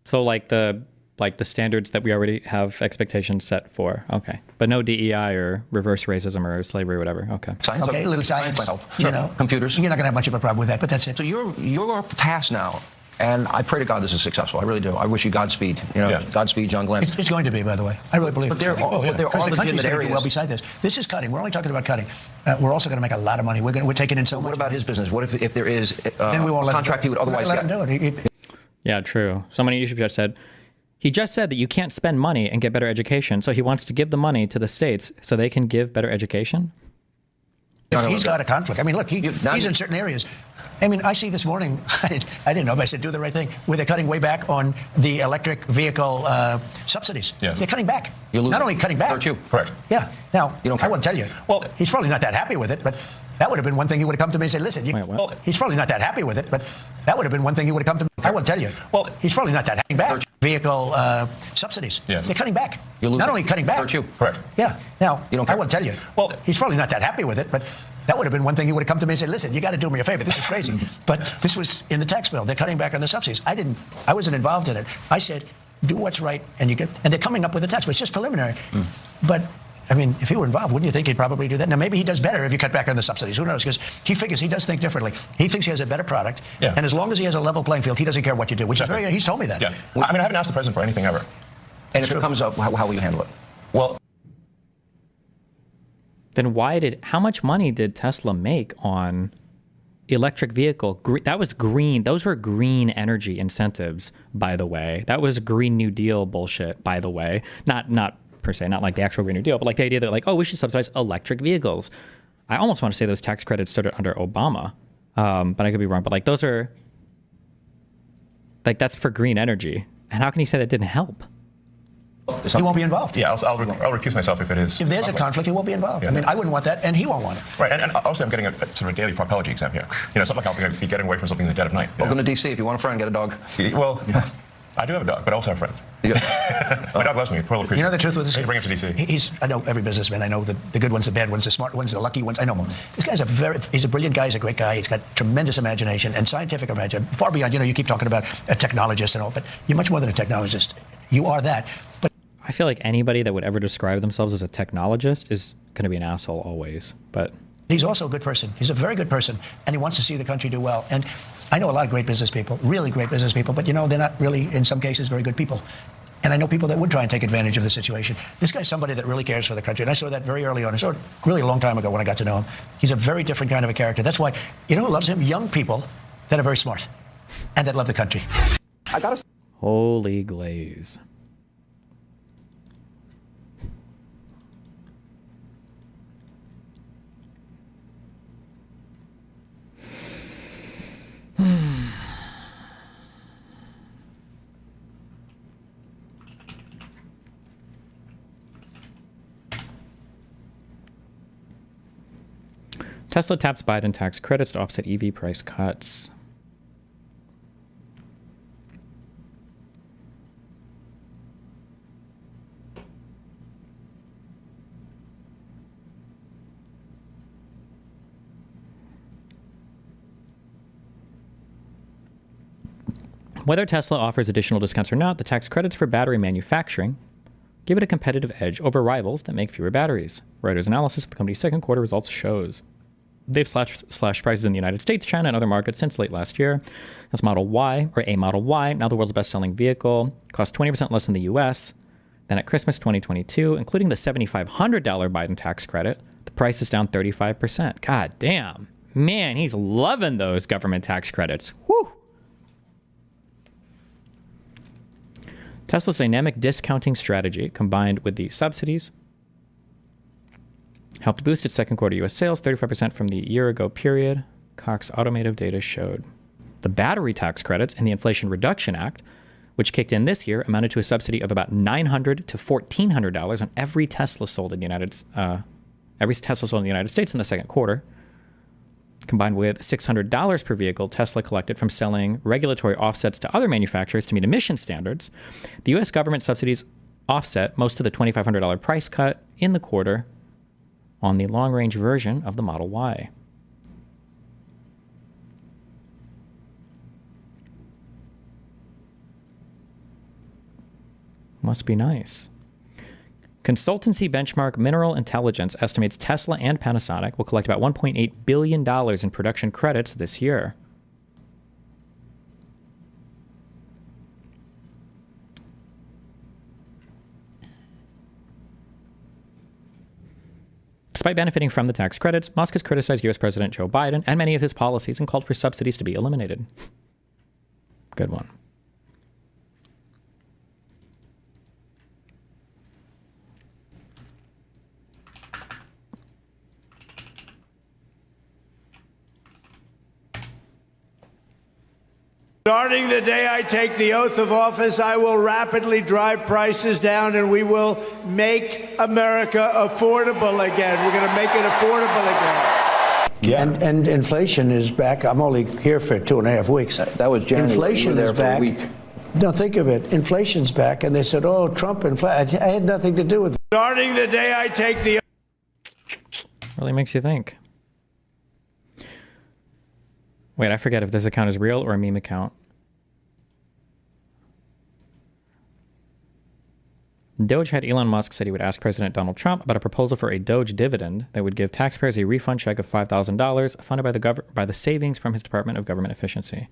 so like the standards that we already have expectations set for. Okay. But no DEI or reverse racism or slavery or whatever. Okay. Science. Okay, a little science. Might help. You know, computers. You're not going to have much of a problem with that, but that's it. So your task now, and I pray to God this is successful. I really do. I wish you Godspeed. Godspeed, John Glenn. It's going to be, by the way. I really believe it. But there are legitimate areas. Well, beside this. This is cutting. We're only talking about cutting. We're also going to make a lot of money. We're taking in so much. What about his business? What if there is then we won't a contract he would otherwise get? Let him do it. Yeah, true. Somebody YouTube just said, he just said that you can't spend money and get better education, so he wants to give the money to the states so they can give better education? He's got a conflict. I mean, look, he's in certain areas. I mean, I see this morning, I didn't know, but I said, do the right thing, where they're cutting way back on the electric vehicle subsidies. Yes. They're cutting back. Not only cutting back. Hurt you. Correct. Yeah. Now, I won't tell you. Well, he's probably not that happy with it, but that would have been one thing he would have come to me and said, listen, he's probably not that happy with it, but that would have been one thing he would have come to me. I won't tell you. Well, he's probably not that happy back. Vehicle subsidies. Yes. They're cutting back. Not only cutting back. Hurt you. Correct. Yeah. Now, I won't tell you. Well, he's probably not that happy with it, but that would have been one thing he would have come to me and said, listen, you got to do me a favor. This is crazy. But this was in the tax bill. They're cutting back on the subsidies. I wasn't involved in it. I said, do what's right, and they're coming up with a tax bill. It's just preliminary. But I mean, if he were involved, wouldn't you think he'd probably do that? Now, maybe he does better if you cut back on the subsidies. Who knows? Because he figures he does think differently. He thinks he has a better product. Yeah. And as long as he has a level playing field, he doesn't care what you do, which is very, he's told me that. Yeah. I mean, I haven't asked the president for anything ever. And if it comes up, how will you handle it? Well, Then how much money did Tesla make on electric vehicle? That was green. Those were green energy incentives, by the way. That was Green New Deal bullshit, by the way. Not per se, not like the actual Green New Deal, but like the idea that like, oh, we should subsidize electric vehicles. I almost want to say those tax credits started under Obama, but I could be wrong. But like those are, like that's for green energy. And how can you say that didn't help? He won't be involved. Yeah, I'll recuse myself if it is. If there's a conflict, he won't be involved. Yeah. I mean, I wouldn't want that, and he won't want it. Right, and also I'm getting a sort of a daily proctology exam here. You know, something like I'll be getting away from something in the dead of night. Welcome to D.C. If you want a friend, get a dog. Well, I do have a dog, but I also have friends. My dog loves me. Poor little creature. You know the truth with this? Bring him to D.C. I know every businessman. I know the good ones, the bad ones, the smart ones, the lucky ones. I know them. This guy's he's a brilliant guy. He's a great guy. He's got tremendous imagination and scientific imagination. Far beyond, you keep talking about a technologist and all, but you're much more than a technologist. You are that. But I feel like anybody that would ever describe themselves as a technologist is going to be an asshole always. But he's also a good person. He's a very good person, and he wants to see the country do well. And I know a lot of great business people, really great business people, but they're not really, in some cases, very good people. And I know people that would try and take advantage of the situation. This guy's somebody that really cares for the country, and I saw that very early on. I saw it really a long time ago when I got to know him. He's a very different kind of a character. That's why, who loves him? Young people that are very smart and that love the country. holy glaze. Tesla taps Biden tax credits to offset EV price cuts. Whether Tesla offers additional discounts or not, the tax credits for battery manufacturing give it a competitive edge over rivals that make fewer batteries. Reuters' analysis of the company's second quarter results shows they've slashed prices in the United States, China, and other markets since late last year. As Model Y, or a Model Y, now the world's best-selling vehicle, costs 20% less in the U.S. than at Christmas 2022, including the $7,500 Biden tax credit. The price is down 35%. God damn. Man, he's loving those government tax credits. Whew. Tesla's dynamic discounting strategy, combined with the subsidies, helped boost its second quarter U.S. sales 35% from the year-ago period, Cox Automotive data showed. The battery tax credits in the Inflation Reduction Act, which kicked in this year, amounted to a subsidy of about $900 to $1,400 on every Tesla sold in the United States in the second quarter. Combined with $600 per vehicle Tesla collected from selling regulatory offsets to other manufacturers to meet emission standards, the U.S. government subsidies offset most of the $2,500 price cut in the quarter on the long-range version of the Model Y. Must be nice. Consultancy benchmark Mineral Intelligence estimates Tesla and Panasonic will collect about $1.8 billion in production credits this year. Despite benefiting from the tax credits, Musk has criticized U.S. President Joe Biden and many of his policies and called for subsidies to be eliminated. Good one. Starting the day I take the oath of office, I will rapidly drive prices down and we will make America affordable again. We're going to make it affordable again. Yeah. And inflation is back. I'm only here for 2.5 weeks. That was January. Inflation is back. No, think of it. Inflation's back. And they said, oh, Trump, inflation. I had nothing to do with it. Starting the day I take the Really makes you think. Wait, I forget if this account is real or a meme account. DOGE head Elon Musk said he would ask President Donald Trump about a proposal for a DOGE dividend that would give taxpayers a refund check of $5,000 funded by the savings from his Department of Government Efficiency.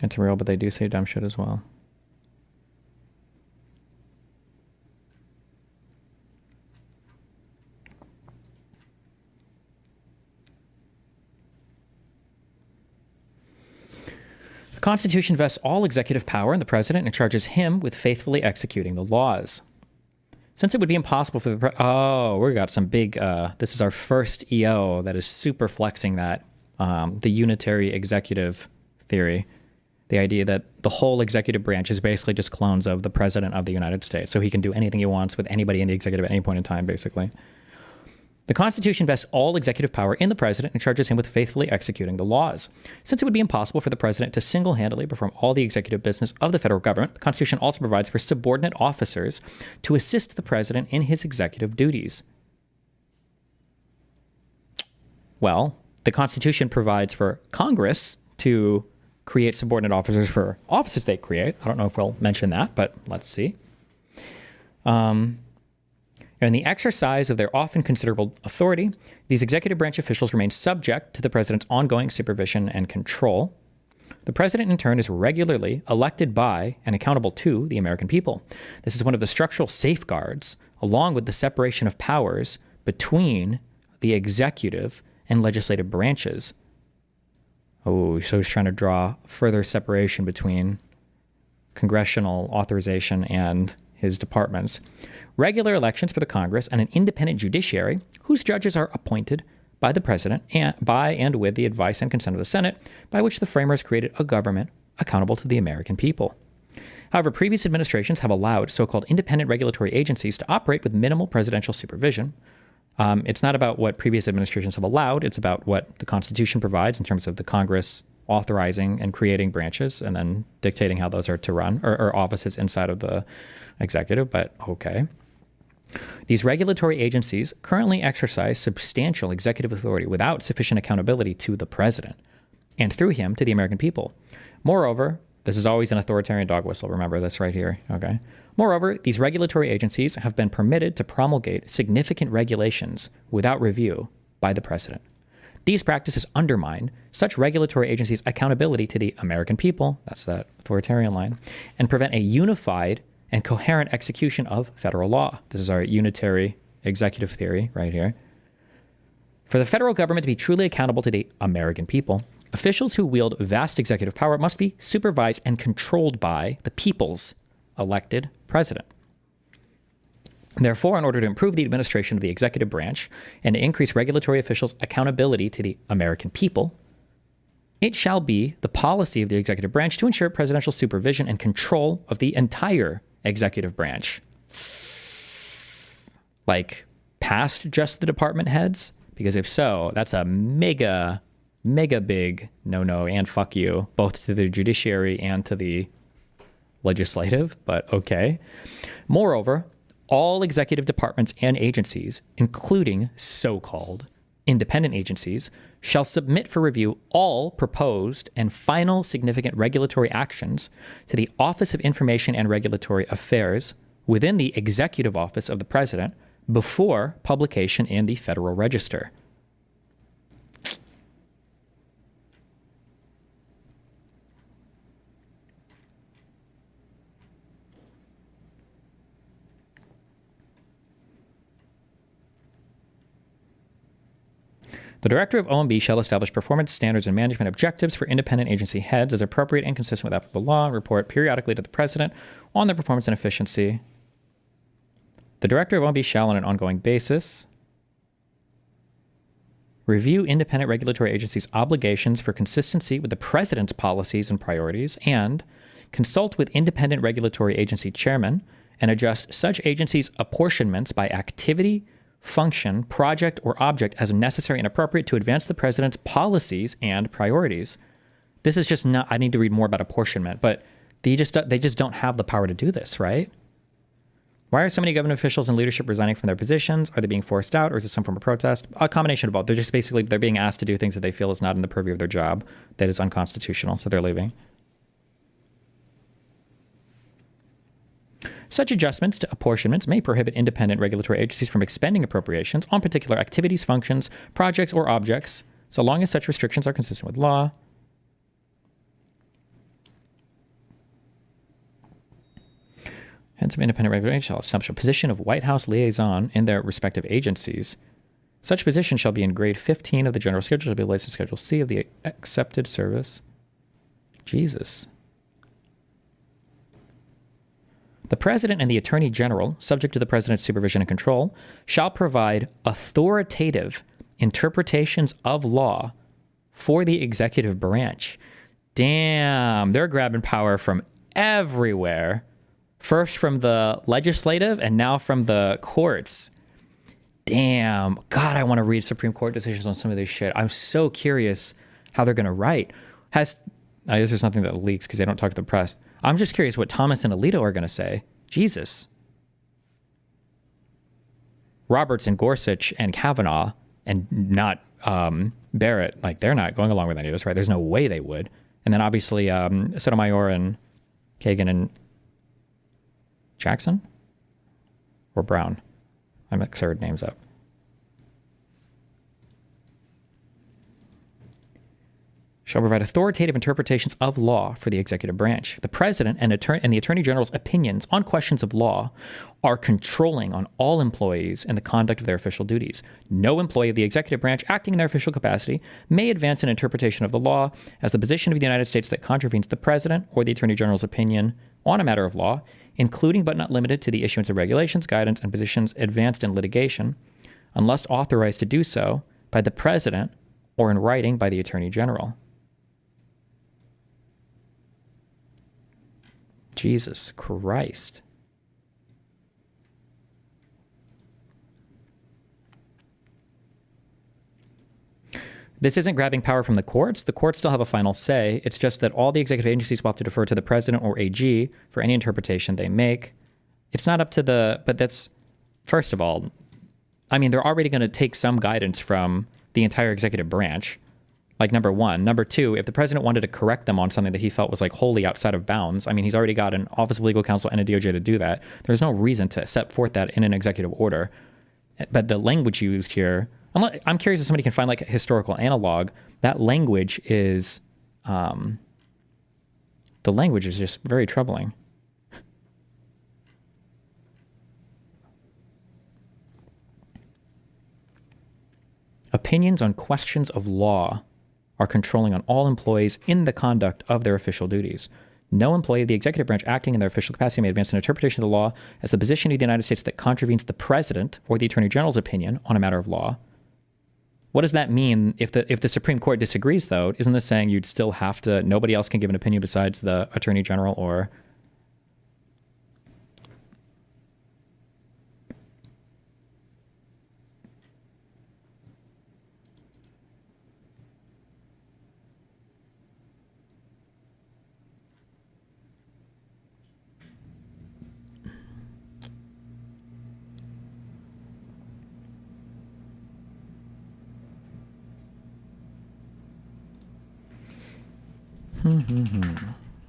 It's real, but they do say dumb shit as well. The Constitution vests all executive power in the president and charges him with faithfully executing the laws. Since it would be impossible for the we got some big, this is our first EO that is super flexing that, the unitary executive theory. The idea that the whole executive branch is basically just clones of the president of the United States. So he can do anything he wants with anybody in the executive at any point in time, basically. The Constitution vests all executive power in the president and charges him with faithfully executing the laws. Since it would be impossible for the president to single-handedly perform all the executive business of the federal government, the Constitution also provides for subordinate officers to assist the president in his executive duties. Well, the Constitution provides for Congress to create subordinate officers for offices they create. I don't know if we'll mention that, but let's see. In the exercise of their often considerable authority, these executive branch officials remain subject to the president's ongoing supervision and control. The president, in turn, is regularly elected by and accountable to the American people. This is one of the structural safeguards, along with the separation of powers between the executive and legislative branches. Oh, so he's trying to draw further separation between congressional authorization and his departments. Regular elections for the Congress and an independent judiciary, whose judges are appointed by the president and by and with the advice and consent of the Senate, by which the framers created a government accountable to the American people. However, previous administrations have allowed so-called independent regulatory agencies to operate with minimal presidential supervision. It's not about what previous administrations have allowed. It's about what the Constitution provides in terms of the Congress authorizing and creating branches and then dictating how those are to run, or offices inside of the executive, but okay. These regulatory agencies currently exercise substantial executive authority without sufficient accountability to the president, and through him to the American people. Moreover, this is always an authoritarian dog whistle. Remember this right here, okay? Moreover, these regulatory agencies have been permitted to promulgate significant regulations without review by the president. These practices undermine such regulatory agencies' accountability to the American people, that's that authoritarian line, and prevent a unified and coherent execution of federal law. This is our unitary executive theory right here. For the federal government to be truly accountable to the American people, officials who wield vast executive power must be supervised and controlled by the people's elected president. Therefore, in order to improve the administration of the executive branch and to increase regulatory officials' accountability to the American people, it shall be the policy of the executive branch to ensure presidential supervision and control of the entire executive branch. Like, past just the department heads? Because if so, that's a mega big no-no and fuck you, both to the judiciary and to the legislative, but okay. Moreover, all executive departments and agencies, including so-called independent agencies, shall submit for review all proposed and final significant regulatory actions to the Office of Information and Regulatory Affairs within the Executive Office of the President before publication in the Federal Register. The director of OMB shall establish performance standards and management objectives for independent agency heads as appropriate and consistent with applicable law, and report periodically to the president on their performance and efficiency. The director of OMB shall, on an ongoing basis, review independent regulatory agencies' obligations for consistency with the president's policies and priorities, and consult with independent regulatory agency chairmen and adjust such agencies' apportionments by activity, function, project, or object as necessary and appropriate to advance the president's policies and priorities. This is just not, I need to read more about apportionment, but they just don't have the power to do this, right? Why are so many government officials and leadership resigning from their positions? Are they being forced out, or is it some form of protest? A combination of both. They're just basically, they're being asked to do things that they feel is not in the purview of their job, that is unconstitutional, so they're leaving. Such adjustments to apportionments may prohibit independent regulatory agencies from expending appropriations on particular activities, functions, projects, or objects, so long as such restrictions are consistent with law. Heads of independent regulatory agencies shall establish a position of White House liaison in their respective agencies. Such position shall be in grade 15 of the general schedule, shall be placed in Schedule C of the accepted service. Jesus. The President and the Attorney General, subject to the President's supervision and control, shall provide authoritative interpretations of law for the executive branch. Damn, they're grabbing power from everywhere. First from the legislative and now from the courts. Damn. God, I want to read Supreme Court decisions on some of this shit. I'm so curious how they're going to write. This is something that leaks because they don't talk to the press. I'm just curious what Thomas and Alito are going to say. Jesus. Roberts and Gorsuch and Kavanaugh and not Barrett, like they're not going along with any of this, right? There's no way they would. And then obviously Sotomayor and Kagan and Jackson or Brown. I mixed their names up. Shall provide authoritative interpretations of law for the executive branch. The President and the Attorney General's opinions on questions of law are controlling on all employees in the conduct of their official duties. No employee of the executive branch acting in their official capacity may advance an interpretation of the law as the position of the United States that contravenes the President or the Attorney General's opinion on a matter of law, including but not limited to the issuance of regulations, guidance, and positions advanced in litigation, unless authorized to do so by the President or in writing by the Attorney General. Jesus Christ. This isn't grabbing power from the courts. The courts still have a final say. It's just that all the executive agencies will have to defer to the president or AG for any interpretation they make. It's not up to but that's, first of all, I mean, they're already going to take some guidance from the entire executive branch. Like, number one. Number two, if the president wanted to correct them on something that he felt was like wholly outside of bounds, I mean, he's already got an Office of Legal Counsel and a DOJ to do that. There's no reason to set forth that in an executive order. But the language used here, I'm curious if somebody can find like a historical analog. That language is, the language is just very troubling. Opinions on questions of law are controlling on all employees in the conduct of their official duties. No employee of the executive branch acting in their official capacity may advance an interpretation of the law as the position of the United States that contravenes the President or the Attorney General's opinion on a matter of law. What does that mean if the Supreme Court disagrees, though? Isn't this saying you'd still have to, nobody else can give an opinion besides the Attorney General or...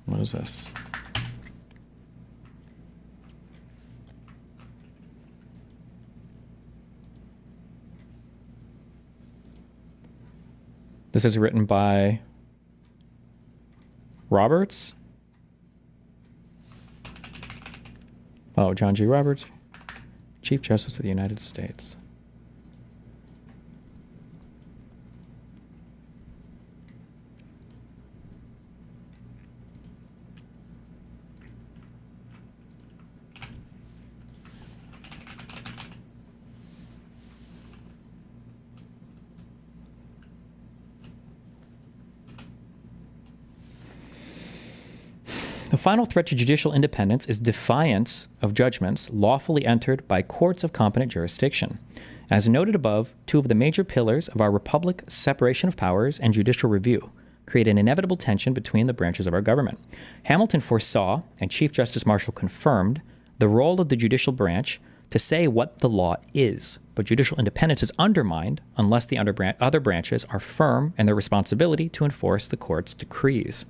What is this? This is written by Roberts. Oh, John G. Roberts, Chief Justice of the United States. The final threat to judicial independence is defiance of judgments lawfully entered by courts of competent jurisdiction. As noted above, two of the major pillars of our republic, separation of powers and judicial review, create an inevitable tension between the branches of our government. Hamilton foresaw, and Chief Justice Marshall confirmed, the role of the judicial branch to say what the law is, but judicial independence is undermined unless the other branches are firm in their responsibility to enforce the court's decrees.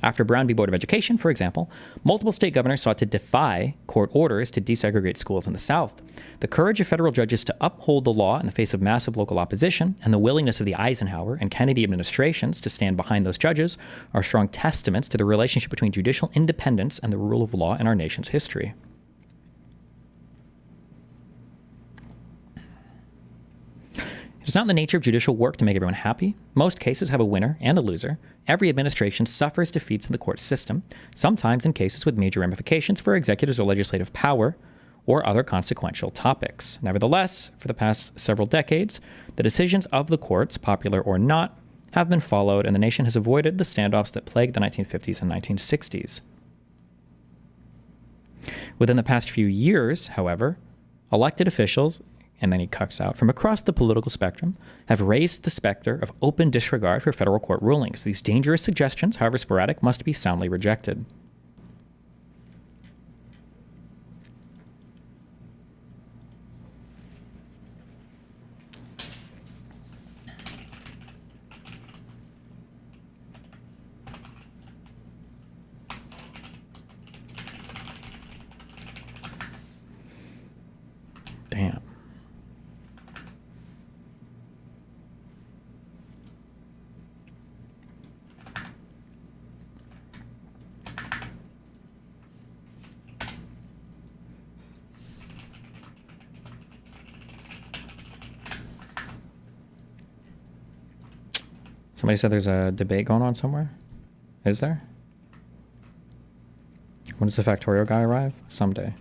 After Brown v. Board of Education, for example, multiple state governors sought to defy court orders to desegregate schools in the South. The courage of federal judges to uphold the law in the face of massive local opposition and the willingness of the Eisenhower and Kennedy administrations to stand behind those judges are strong testaments to the relationship between judicial independence and the rule of law in our nation's history. It's not in the nature of judicial work to make everyone happy. Most cases have a winner and a loser. Every administration suffers defeats in the court system, sometimes in cases with major ramifications for executives or legislative power or other consequential topics. Nevertheless, for the past several decades, the decisions of the courts, popular or not, have been followed, and the nation has avoided the standoffs that plagued the 1950s and 1960s. Within the past few years, however, elected officials, and then he cucks out, from across the political spectrum, have raised the specter of open disregard for federal court rulings. These dangerous suggestions, however sporadic, must be soundly rejected. Damn. Somebody said there's a debate going on somewhere. Is there? When does the Factorio guy arrive? Someday.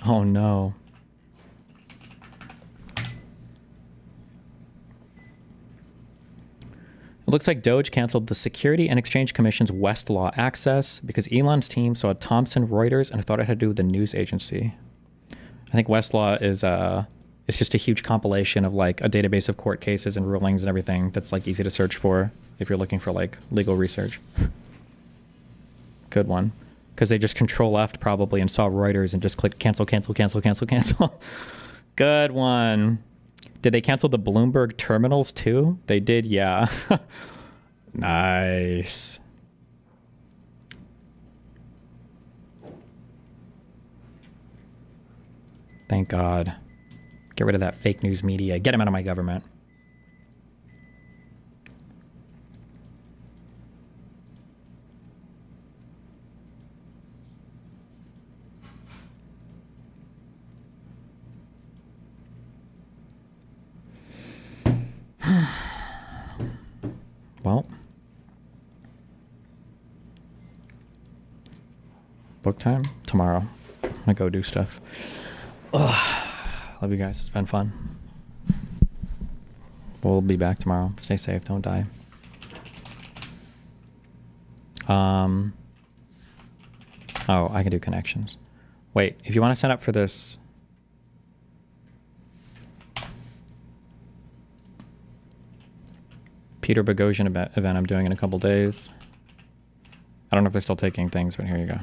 Oh no. It looks like DOGE canceled the Security and Exchange Commission's Westlaw access because Elon's team saw Thomson Reuters and thought it had to do with the news agency. I think Westlaw is it's just a huge compilation of like a database of court cases and rulings and everything that's like easy to search for if you're looking for like legal research. Good one. Because they just Control F probably and saw Reuters and just clicked cancel, cancel, cancel, cancel, cancel. Good one. Did they cancel the Bloomberg terminals too? They did, yeah. Nice. Thank God. Get rid of that fake news media. Get them out of my government. Well, book time tomorrow. I'm gonna go do stuff. Ugh. Love you guys. It's been fun. We'll be back tomorrow. Stay safe. Don't die. Oh, I can do connections. Wait, if you want to sign up for this. Peter Boghossian event I'm doing in a couple days. I don't know if they're still taking things, but here you go.